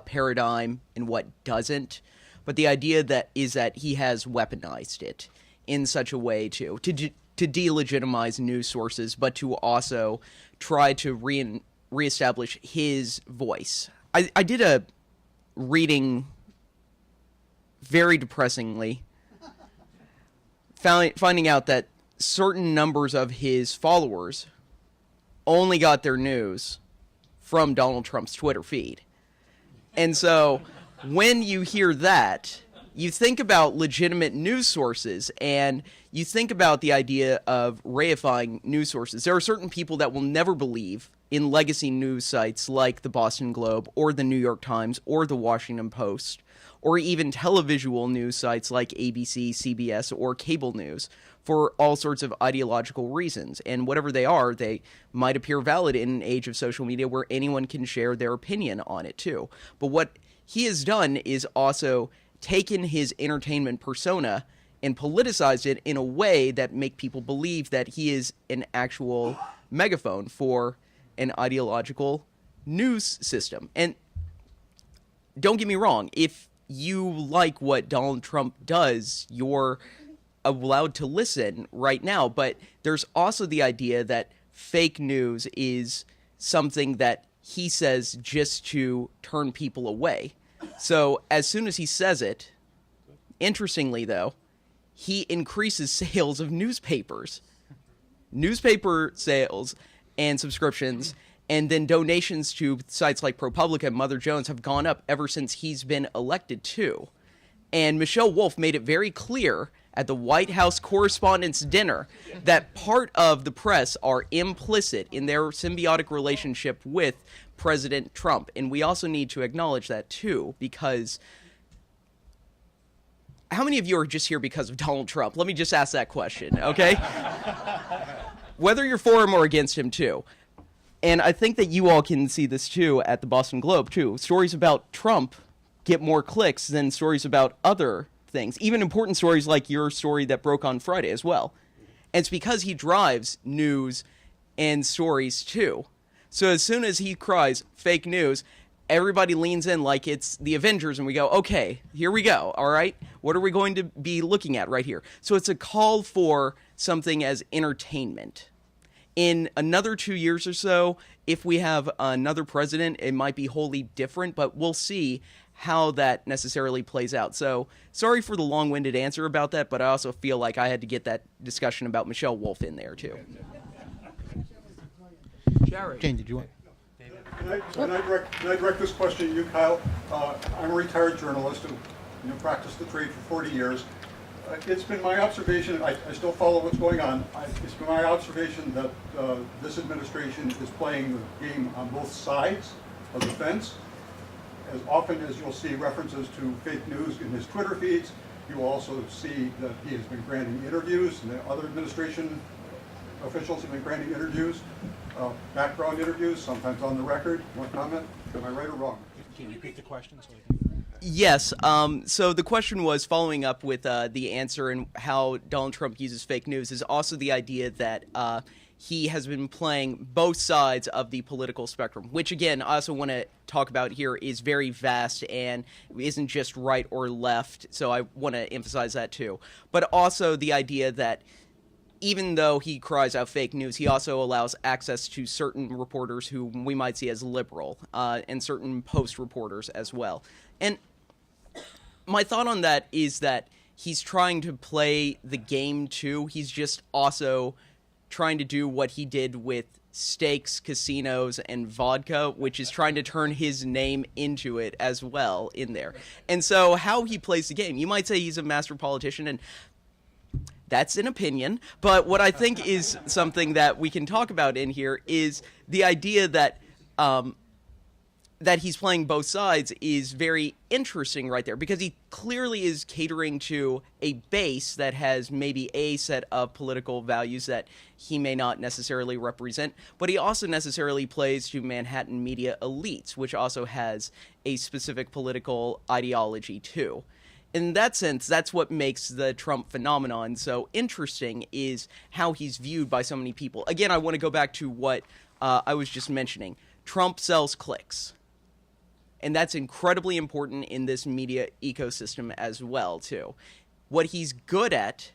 paradigm and what doesn't. But the idea that he has weaponized it in such a way to delegitimize news sources, but to also try to reestablish his voice. I did a reading very depressingly, finding out that certain numbers of his followers only got their news from Donald Trump's Twitter feed. And so when you hear that, you think about legitimate news sources, and you think about the idea of reifying news sources. There are certain people that will never believe in legacy news sites like the Boston Globe or the New York Times or the Washington Post, or even televisual news sites like ABC, CBS, or cable news for all sorts of ideological reasons. And whatever they are, they might appear valid in an age of social media where anyone can share their opinion on it too. But what he has done is also taken his entertainment persona and politicized it in a way that make people believe that he is an actual megaphone for an ideological news system. And don't get me wrong, if you like what Donald Trump does, you're allowed to listen right now, but there's also the idea that fake news is something that he says just to turn people away. So as soon as he says it, interestingly though, he increases sales of newspapers, newspaper sales and subscriptions, and then donations to sites like ProPublica and Mother Jones have gone up ever since he's been elected too. And Michelle Wolf made it very clear at the White House Correspondents' Dinner that part of the press are implicit in their symbiotic relationship with President Trump. And we also need to acknowledge that too, because how many of you are just here because of Donald Trump? Let me just ask that question, okay? Whether you're for him or against him too. And I think that you all can see this too at the Boston Globe too. Stories about Trump get more clicks than stories about other things, even important stories like your story that broke on Friday as well. And it's because he drives news and stories too. So as soon as he cries fake news, everybody leans in like it's the Avengers, and we go, okay, here we go, all right? What are we going to be looking at right here? So it's a call for something as entertainment. In another 2 years or so, if we have another president, it might be wholly different, but we'll see how that necessarily plays out. So sorry for the long-winded answer about that, but I also feel like I had to get that discussion about Michelle Wolf in there too. Jerry. Jane, did you want? Can I direct this question to you, Kyle? I'm a retired journalist who practiced the trade for 40 years. It's been my observation, I still follow what's going on, it's been my observation that this administration is playing the game on both sides of the fence. As often as you'll see references to fake news in his Twitter feeds, you will also see that he has been granting interviews, and the other administration officials have been granting interviews, background interviews, sometimes on the record. One comment, am I right or wrong? Can you repeat the question? Yes. So the question was, following up with the answer and how Donald Trump uses fake news, is also the idea that he has been playing both sides of the political spectrum, which, again, I also want to talk about here is very vast and isn't just right or left. So I want to emphasize that, too. But also the idea that even though he cries out fake news, he also allows access to certain reporters who we might see as liberal and certain Post reporters as well. And my thought on that is that he's trying to play the game, too. He's just also trying to do what he did with steaks, casinos, and vodka, which is trying to turn his name into it as well in there. And so how he plays the game, you might say he's a master politician, and that's an opinion. But what I think is something that we can talk about in here is the idea that that he's playing both sides is very interesting right there, because he clearly is catering to a base that has maybe a set of political values that he may not necessarily represent, but he also necessarily plays to Manhattan media elites, which also has a specific political ideology too. In that sense, that's what makes the Trump phenomenon so interesting, is how he's viewed by so many people. Again, I want to go back to what I was just mentioning. Trump sells clicks. And that's incredibly important in this media ecosystem as well, too. What he's good at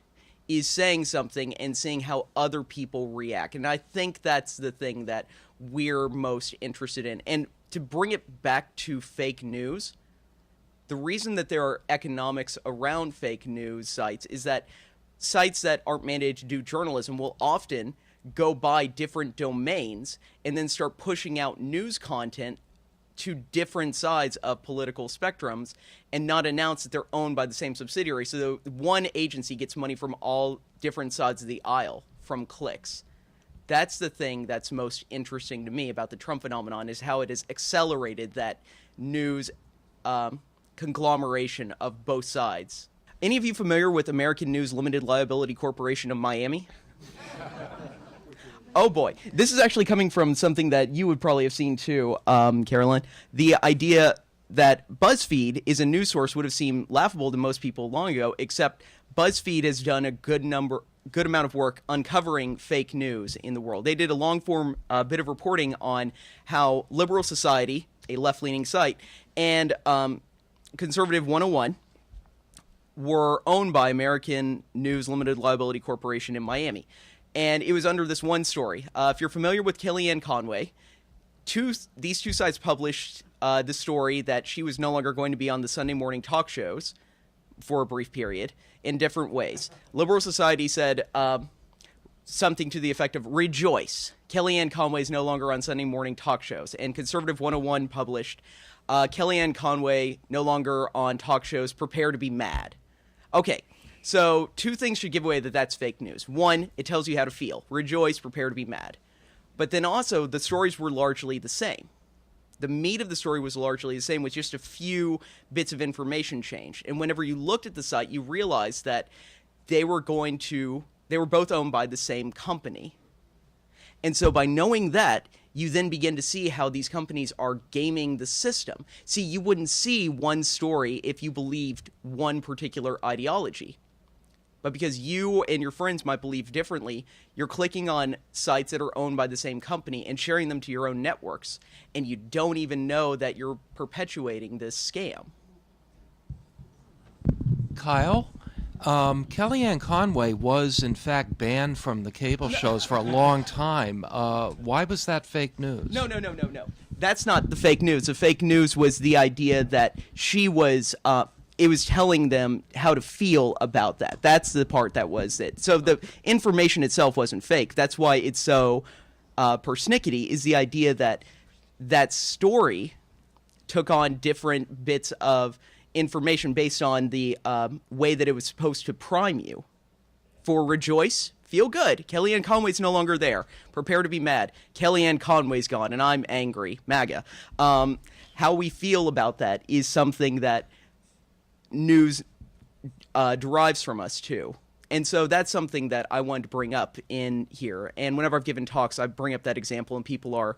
is saying something and seeing how other people react. And I think that's the thing that we're most interested in. And to bring it back to fake news, the reason that there are economics around fake news sites is that sites that aren't mandated to do journalism will often go buy different domains and then start pushing out news content to different sides of political spectrums and not announce that they're owned by the same subsidiary. So one agency gets money from all different sides of the aisle from clicks. That's the thing that's most interesting to me about the Trump phenomenon, is how it has accelerated that news conglomeration of both sides. Any of you familiar with American News Limited Liability Corporation of Miami? Oh boy, this is actually coming from something that you would probably have seen too, Carolyn. The idea that BuzzFeed is a news source would have seemed laughable to most people long ago, except BuzzFeed has done a good amount of work uncovering fake news in the world. They did a long-form bit of reporting on how Liberal Society, a left-leaning site, and Conservative 101 were owned by American News Limited Liability Corporation in Miami. And it was under this one story. If you're familiar with Kellyanne Conway, these two sites published the story that she was no longer going to be on the Sunday morning talk shows for a brief period in different ways. Liberal Society said something to the effect of, "Rejoice, Kellyanne Conway is no longer on Sunday morning talk shows." And Conservative 101 published, "Kellyanne Conway no longer on talk shows, prepare to be mad." Okay. So two things should give away that that's fake news. One, it tells you how to feel. Rejoice, prepare to be mad. But then also, the stories were largely the same. The meat of the story was largely the same, with just a few bits of information changed. And whenever you looked at the site, you realized that they were both owned by the same company. And so by knowing that, you then begin to see how these companies are gaming the system. See, you wouldn't see one story if you believed one particular ideology. But because you and your friends might believe differently, you're clicking on sites that are owned by the same company and sharing them to your own networks, and you don't even know that you're perpetuating this scam. Kyle, Kellyanne Conway was, in fact, banned from the cable shows for a long time. Why was that fake news? No. That's not the fake news. The fake news was the idea that she was... it was telling them how to feel about that. That's the part that was it. So the information itself wasn't fake. That's why it's so persnickety, is the idea that that story took on different bits of information based on the way that it was supposed to prime you. For rejoice, feel good. Kellyanne Conway's no longer there. Prepare to be mad. Kellyanne Conway's gone, and I'm angry. MAGA. How we feel about that is something that news derives from us too. And so that's something that I wanted to bring up in here. And whenever I've given talks, I bring up that example, and people are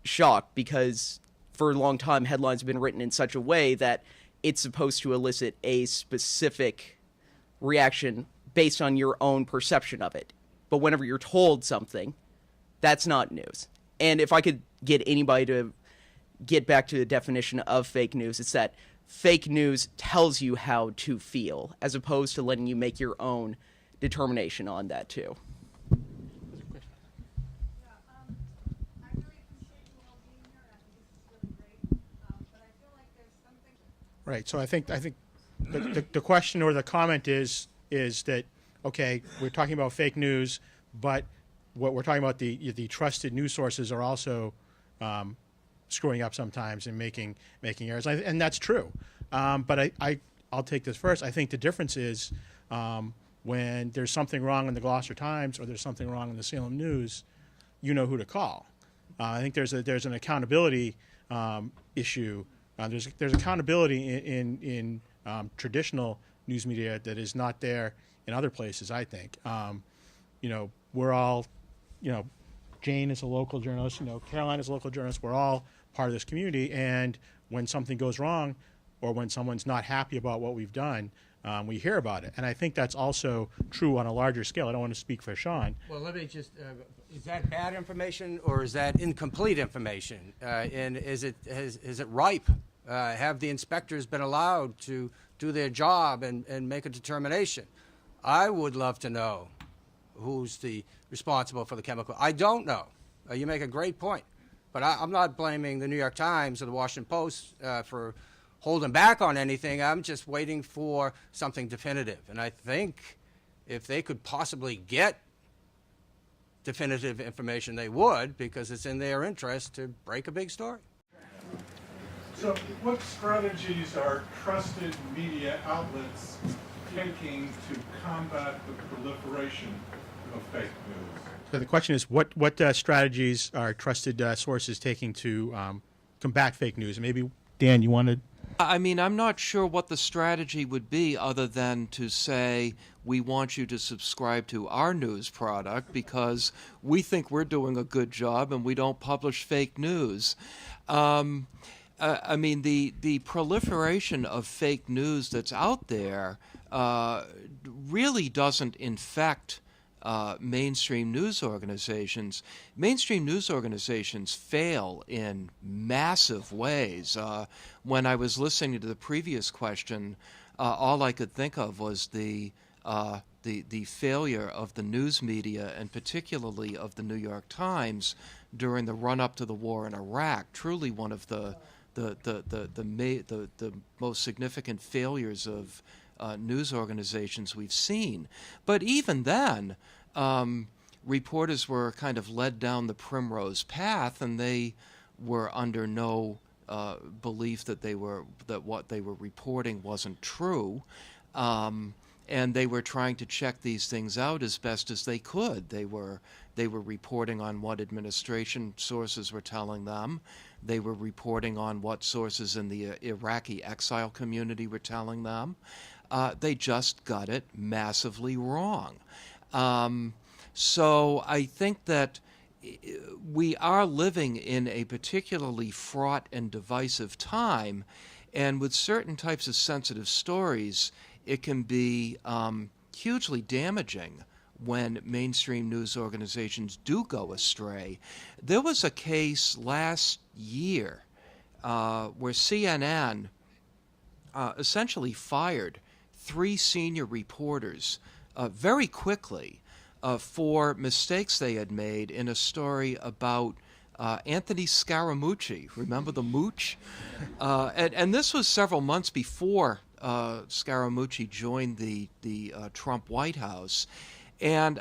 shocked because for a long time headlines have been written in such a way that it's supposed to elicit a specific reaction based on your own perception of it. But whenever you're told something, that's not news. And if I could get anybody to get back to the definition of fake news, it's that fake news tells you how to feel, as opposed to letting you make your own determination on that too. Right. So I think the question or the comment is that, okay, we're talking about fake news, but what we're talking about, the trusted news sources are also screwing up sometimes and making errors, and that's true. But I'll take this first. I think the difference is when there's something wrong in the Gloucester Times or there's something wrong in the Salem News, you know who to call. I think there's an accountability issue. There's accountability in traditional news media that is not there in other places. I think we're all, Jane is a local journalist. Caroline is a local journalist. We're all part of this community, and when something goes wrong, or when someone's not happy about what we've done, we hear about it. And I think that's also true on a larger scale. I don't want to speak for Sean. Well, let me just, is that bad information or is that incomplete information? And is it ripe? Have the inspectors been allowed to do their job and make a determination? I would love to know who's responsible for the chemical. I don't know. You make a great point. But I'm not blaming the New York Times or the Washington Post for holding back on anything. I'm just waiting for something definitive. And I think if they could possibly get definitive information, they would, because it's in their interest to break a big story. So what strategies are trusted media outlets taking to combat the proliferation of fake news? So the question is, what strategies are trusted sources taking to combat fake news? And maybe, Dan, you wanted... I mean, I'm not sure what the strategy would be other than to say we want you to subscribe to our news product because we think we're doing a good job and we don't publish fake news. I mean, the proliferation of fake news that's out there really doesn't infect mainstream news organizations. Mainstream news organizations fail in massive ways. When I was listening to the previous question, all I could think of was the failure of the news media, and particularly of the New York Times, during the run-up to the war in Iraq. Truly one of the most significant failures of news organizations we've seen. But even then, reporters were kind of led down the primrose path, and they were under no belief that what they were reporting wasn't true, and they were trying to check these things out as best as they could. They were reporting on what administration sources were telling them. They were reporting on what sources in the Iraqi exile community were telling them. They just got it massively wrong. So I think that we are living in a particularly fraught and divisive time, and with certain types of sensitive stories, it can be hugely damaging when mainstream news organizations do go astray. There was a case last year where CNN essentially fired 3 senior reporters very quickly for mistakes they had made in a story about Anthony Scaramucci. Remember the Mooch? And this was several months before Scaramucci joined the Trump White House. And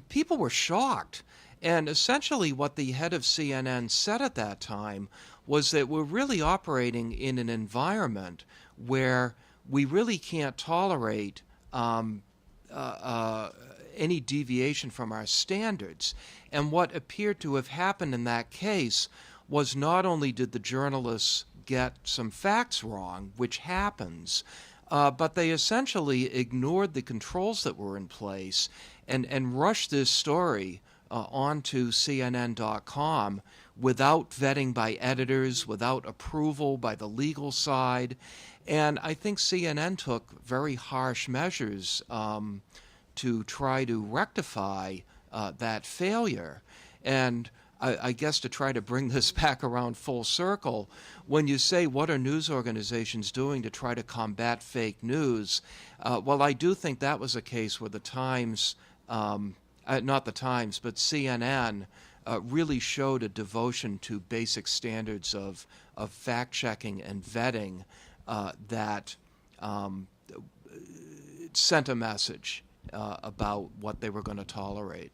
people were shocked. And essentially what the head of CNN said at that time was that we're really operating in an environment where we really can't tolerate any deviation from our standards. And what appeared to have happened in that case was not only did the journalists get some facts wrong, which happens, but they essentially ignored the controls that were in place and rushed this story onto CNN.com without vetting by editors, without approval by the legal side. And I think CNN took very harsh measures to try to rectify that failure. And I guess to try to bring this back around full circle, when you say what are news organizations doing to try to combat fake news, well, I do think that was a case where the Times, not the Times, but CNN really showed a devotion to basic standards of fact-checking and vetting that sent a message about what they were going to tolerate.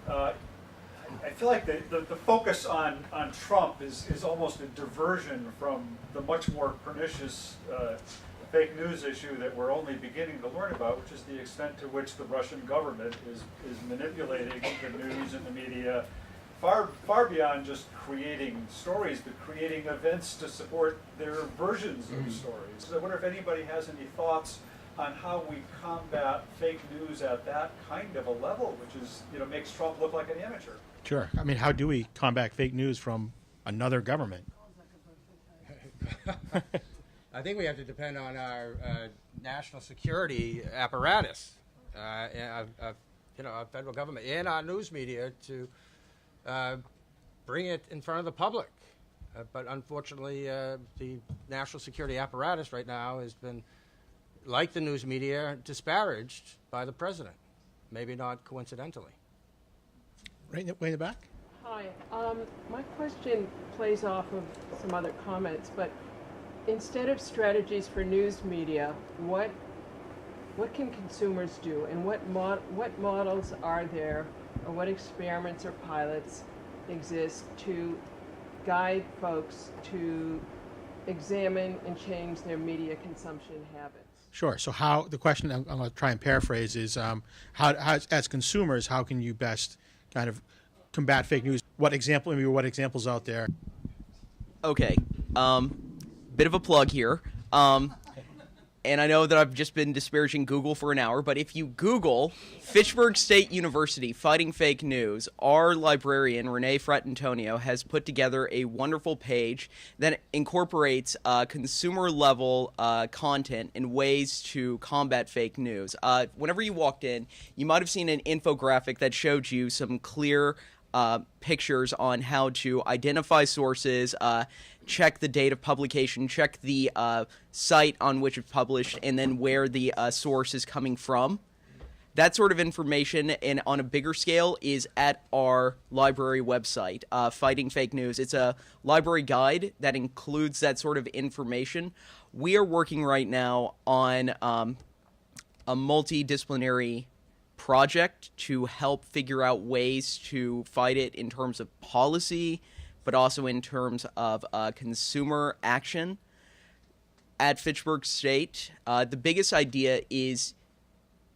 I feel like the focus on Trump is almost a diversion from the much more pernicious fake news issue that we're only beginning to learn about, which is the extent to which the Russian government is manipulating the news and the media far beyond just creating stories, but creating events to support their versions of stories. So I wonder if anybody has any thoughts on how we combat fake news at that kind of a level, which is, makes Trump look like an amateur. Sure. I mean, how do we combat fake news from another government? I think we have to depend on our national security apparatus, our federal government and our news media to bring it in front of the public. But unfortunately, the national security apparatus right now has been, like the news media, disparaged by the president, maybe not coincidentally. Right in the back? Hi. My question plays off of some other comments, but instead of strategies for news media, what can consumers do, and what models are there, or what experiments or pilots exist to guide folks to examine and change their media consumption habits? Sure. So the question I'm going to try and paraphrase is, how, as consumers, how can you best kind of combat fake news? What examples out there? Okay, bit of a plug here. And I know that I've just been disparaging Google for an hour, but if you Google Fitchburg State University fighting fake news, our librarian, Renee Fratantonio, has put together a wonderful page that incorporates consumer-level content and ways to combat fake news. Whenever you walked in, you might have seen an infographic that showed you some clear pictures on how to identify sources, check the date of publication, check the site on which it's published, and then where the source is coming from. That sort of information, and on a bigger scale, is at our library website, Fighting Fake News. It's a library guide that includes that sort of information. We are working right now on a multidisciplinary project to help figure out ways to fight it in terms of policy, but also in terms of consumer action. At Fitchburg State, the biggest idea is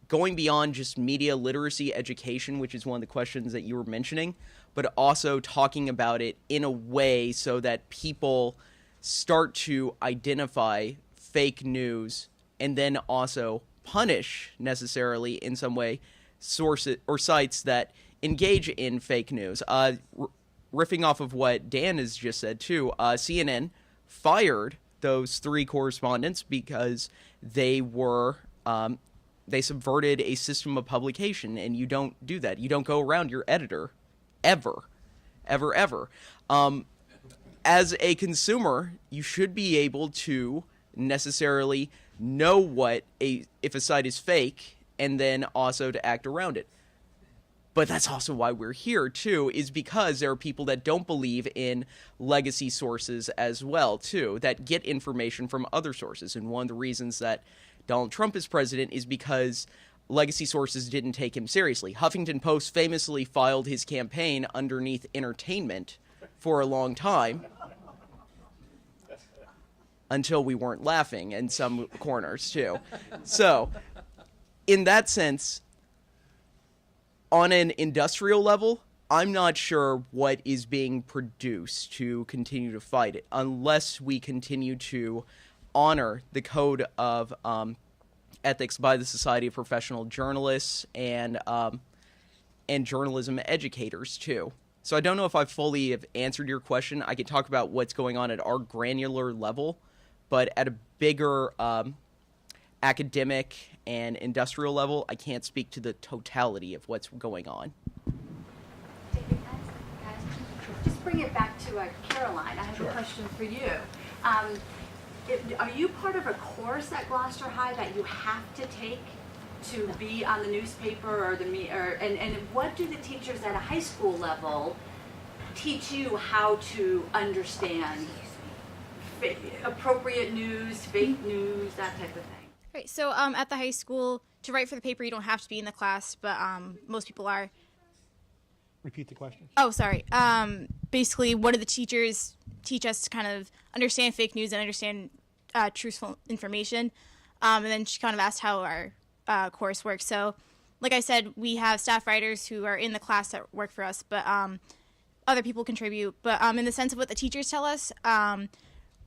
going beyond just media literacy education, which is one of the questions that you were mentioning, but also talking about it in a way so that people start to identify fake news and then also punish, necessarily in some way, sources or sites that engage in fake news. Riffing off of what Dan has just said too, CNN fired those 3 correspondents because they were they subverted a system of publication, and you don't do that. You don't go around your editor ever. As a consumer, you should be able to necessarily know if a site is fake, and then also to act around it. But that's also why we're here, too, is because there are people that don't believe in legacy sources as well, too, that get information from other sources. And one of the reasons that Donald Trump is president is because legacy sources didn't take him seriously. Huffington Post famously filed his campaign underneath entertainment for a long time, until we weren't laughing in some corners, too. So, in that sense, on an industrial level, I'm not sure what is being produced to continue to fight it, unless we continue to honor the code of ethics by the Society of Professional Journalists and journalism educators, too. So I don't know if I fully have answered your question. I could talk about what's going on at our granular level, but at a bigger academic and industrial level, I can't speak to the totality of what's going on. David, just bring it back to Caroline. I have a question for you. Are you part of a course at Gloucester High that you have to take to be on the newspaper or and what do the teachers at a high school level teach you how to understand appropriate news, fake news, that type of thing? Right, so at the high school, to write for the paper, you don't have to be in the class, but most people are. Repeat the question. Oh, sorry. Basically, what do the teachers teach us to kind of understand fake news and understand truthful information. And then she kind of asked how our course works. So, like I said, we have staff writers who are in the class that work for us, but other people contribute. But in the sense of what the teachers tell us,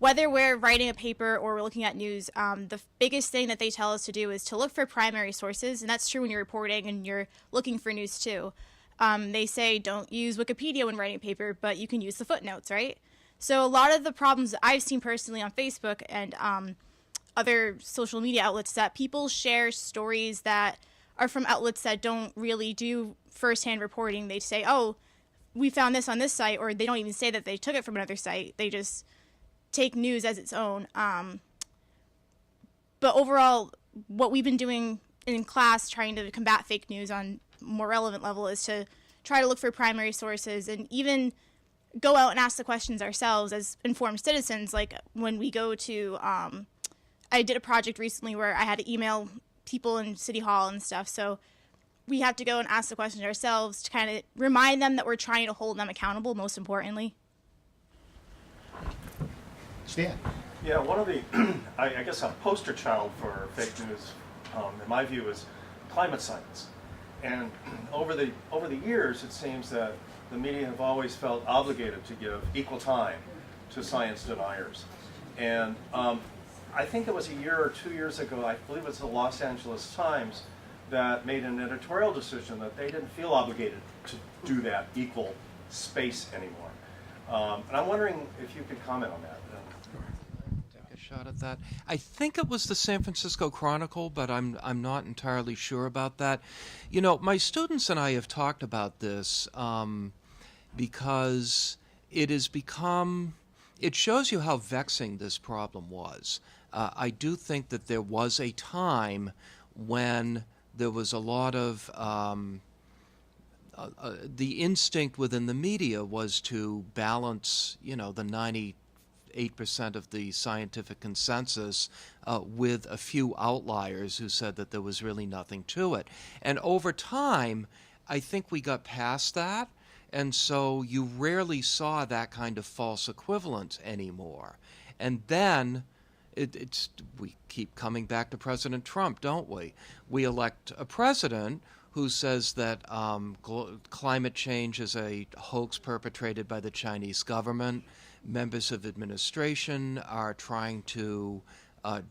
whether we're writing a paper or we're looking at news, the biggest thing that they tell us to do is to look for primary sources, and that's true when you're reporting and you're looking for news too. They say don't use Wikipedia when writing a paper, but you can use the footnotes, right? So a lot of the problems that I've seen personally on Facebook and other social media outlets, that people share stories that are from outlets that don't really do firsthand reporting. They say, oh, we found this on this site, or they don't even say that they took it from another site. They just take news as its own. But overall, what we've been doing in class trying to combat fake news on a more relevant level is to try to look for primary sources and even go out and ask the questions ourselves as informed citizens. Like when we go to, I did a project recently where I had to email people in City Hall and stuff. So we have to go and ask the questions ourselves to kind of remind them that we're trying to hold them accountable, most importantly. Stan. Yeah, one of the, I guess a poster child for fake news, in my view, is climate science. And over the years, it seems that the media have always felt obligated to give equal time to science deniers. And I think it was a year or 2 years ago, I believe it was the Los Angeles Times, that made an editorial decision that they didn't feel obligated to do that equal space anymore. And I'm wondering if you could comment on that. Take a shot at that. I think it was the San Francisco Chronicle, but I'm not entirely sure about that. You know, my students and I have talked about this because it has become, it shows you how vexing this problem was. I do think that there was a time when there was a lot of the instinct within the media was to balance, you know, the 98% of the scientific consensus with a few outliers who said that there was really nothing to it. And over time, I think we got past that, and so you rarely saw that kind of false equivalence anymore. And then we keep coming back to President Trump, don't we? We elect a president who says that climate change is a hoax perpetrated by the Chinese government. Members of administration are trying to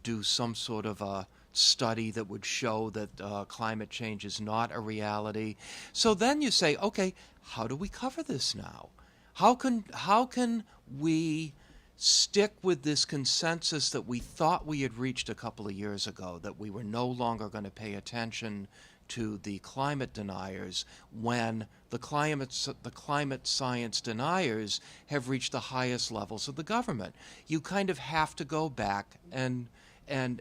do some sort of a study that would show that climate change is not a reality. So then you say, okay, how do we cover this now? How can we stick with this consensus that we thought we had reached a couple of years ago, that we were no longer going to pay attention to the climate deniers when the climate science deniers have reached the highest levels of the government? You kind of have to go back and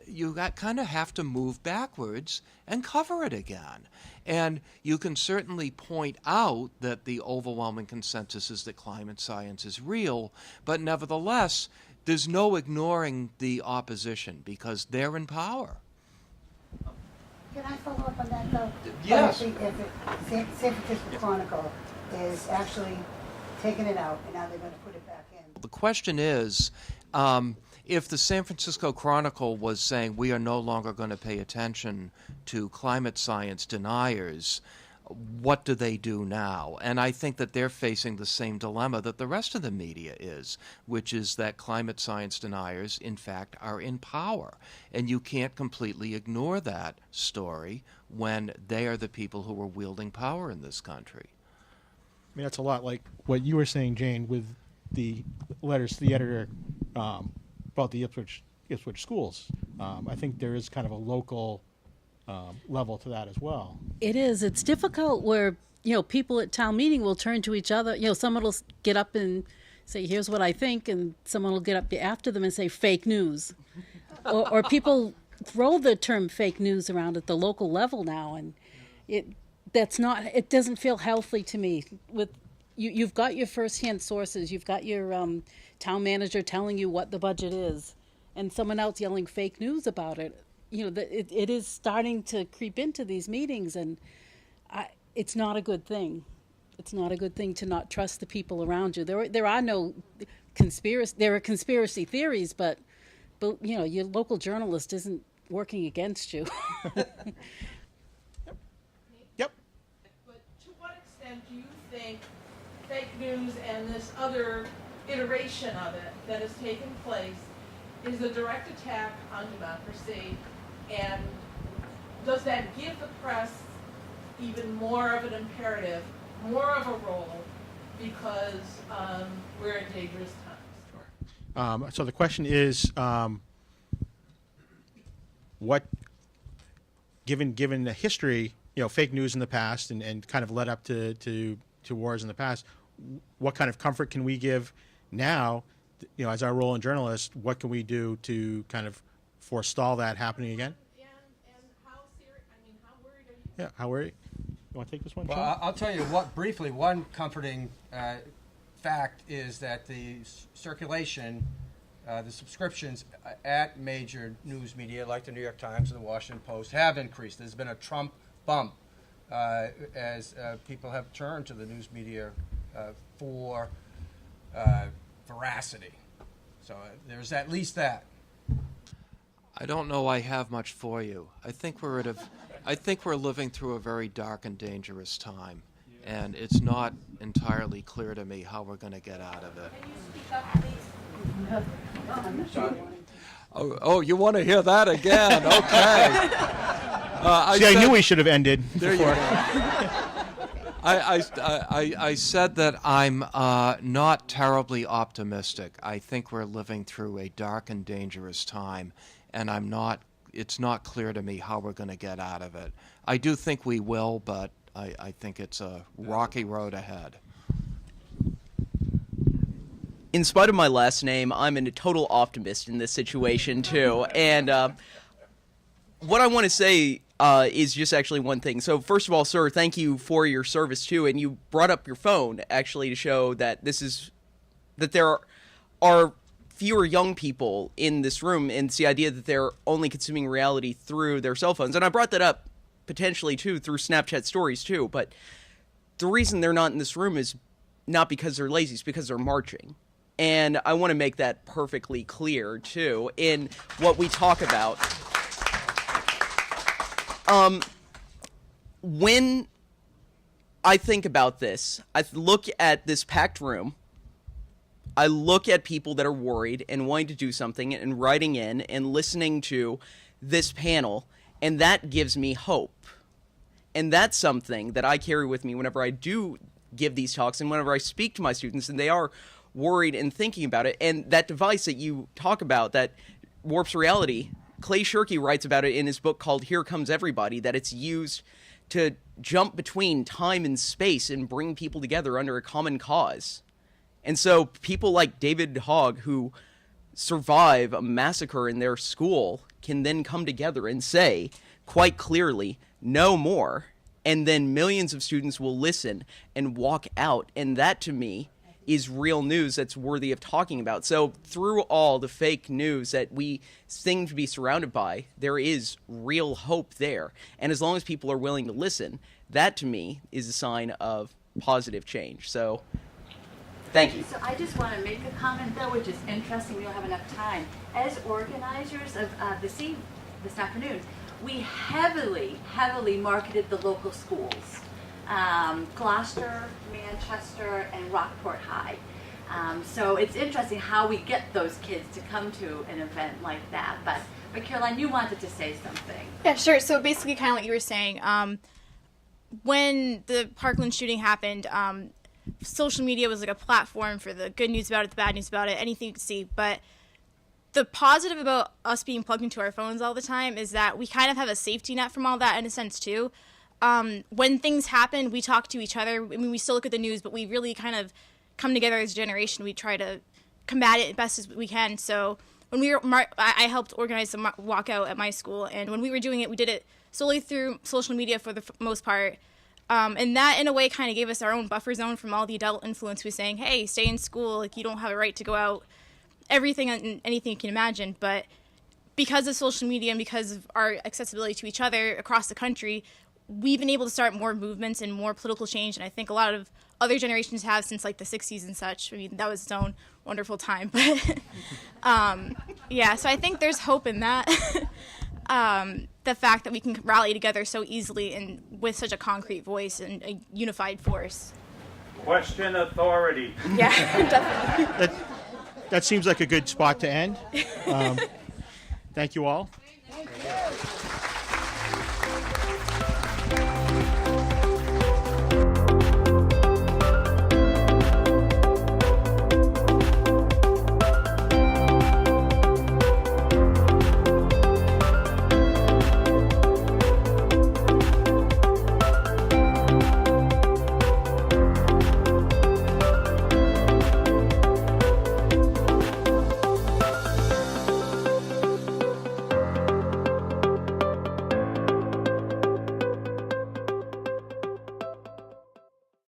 you kind of have to move backwards and cover it again. And you can certainly point out that the overwhelming consensus is that climate science is real, but nevertheless, there's no ignoring the opposition because they're in power. Can I follow up on that, though? Yes. If San Francisco Chronicle is actually taking it out, and now they're going to put it back in. The question is, if the San Francisco Chronicle was saying we are no longer going to pay attention to climate science deniers, what do they do now? And I think that they're facing the same dilemma that the rest of the media is, which is that climate science deniers, in fact, are in power. And you can't completely ignore that story when they are the people who are wielding power in this country. I mean, that's a lot like what you were saying, Jane, with the letters to the editor about the Ipswich schools. I think there is kind of a local level to that as well. It is. It's difficult where, people at town meeting will turn to each other. Someone will get up and say, here's what I think, and someone will get up after them and say fake news. or people throw the term fake news around at the local level now, and it doesn't feel healthy to me. You've got your first-hand sources. You've got your town manager telling you what the budget is, and someone else yelling fake news about it. It is starting to creep into these meetings, and it's not a good thing. It's not a good thing to not trust the people around you. There are no conspiracy. There are conspiracy theories, but your local journalist isn't working against you. Yep. But to what extent do you think fake news and this other iteration of it that has taken place is a direct attack on democracy, and does that give the press even more of an imperative, more of a role, because we're in dangerous times? So the question is, what, given the history, fake news in the past and kind of led up to wars in the past, what kind of comfort can we give now, as our role in journalists, what can we do to kind of forestall that happening again? And how serious, how worried are you? Yeah, how worried? You want to take this one, Well, Sean? I'll tell you briefly, one comforting fact is that the circulation, the subscriptions at major news media like the New York Times and the Washington Post have increased. There's been a Trump bump as people have turned to the news media for veracity. So there's at least that. I don't know I have much for you. I think we're living through a very dark and dangerous time, and it's not entirely clear to me how we're going to get out of it. Can you speak up, please? Oh, you want to hear that again? Okay. I knew we should have ended There before. you go. I said that I'm not terribly optimistic. I think we're living through a dark and dangerous time, and it's not clear to me how we're going to get out of it. I do think we will, but I think it's a rocky road ahead. In spite of my last name, I'm a total optimist in this situation, too. And what I want to say is just actually one thing. So first of all, sir, thank you for your service, too. And you brought up your phone, actually, to show that that there are fewer young people in this room, and it's the idea that they're only consuming reality through their cell phones. And I brought that up, potentially, too, through Snapchat stories, too. But the reason they're not in this room is not because they're lazy, it's because they're marching. And I want to make that perfectly clear, too, in what we talk about. When I think about this, I look at this packed room, I look at people that are worried and wanting to do something and writing in and listening to this panel, and that gives me hope. And that's something that I carry with me whenever I do give these talks and whenever I speak to my students, and they are worried and thinking about it. And that device that you talk about that warps reality, Clay Shirky writes about it in his book called Here Comes Everybody, that it's used to jump between time and space and bring people together under a common cause. And so people like David Hogg, who survive a massacre in their school, can then come together and say quite clearly, no more. And then millions of students will listen and walk out. And that, to me, is real news that's worthy of talking about. So through all the fake news that we seem to be surrounded by, there is real hope there. And as long as people are willing to listen, that to me is a sign of positive change. So thank you. So I just want to make a comment though, which is interesting. We don't have enough time. As organizers of this afternoon, we heavily marketed the local schools. Gloucester, Manchester, and Rockport High. So it's interesting how we get those kids to come to an event like that. But Caroline, you wanted to say something. Yeah, sure. So basically kind of what you were saying. When the Parkland shooting happened, social media was like a platform for the good news about it, the bad news about it, anything you could see. But the positive about us being plugged into our phones all the time is that we kind of have a safety net from all that in a sense too. When things happen, we talk to each other. I mean, we still look at the news, but we really kind of come together as a generation. We try to combat it as best as we can. So when we were, I helped organize the walkout at my school, and when we were doing it, we did it solely through social media for the most part. And that, in a way, kind of gave us our own buffer zone from all the adult influence who was saying, hey, stay in school, like, you don't have a right to go out, everything and anything you can imagine. But because of social media and because of our accessibility to each other across the country, we've been able to start more movements and more political change, and I think a lot of other generations have since like the 60s and such. I mean, that was its own wonderful time, but Yeah, so I think there's hope in that. The fact that we can rally together so easily and with such a concrete voice and a unified force. Question authority. Yeah, definitely. That seems like a good spot to end. Thank you all.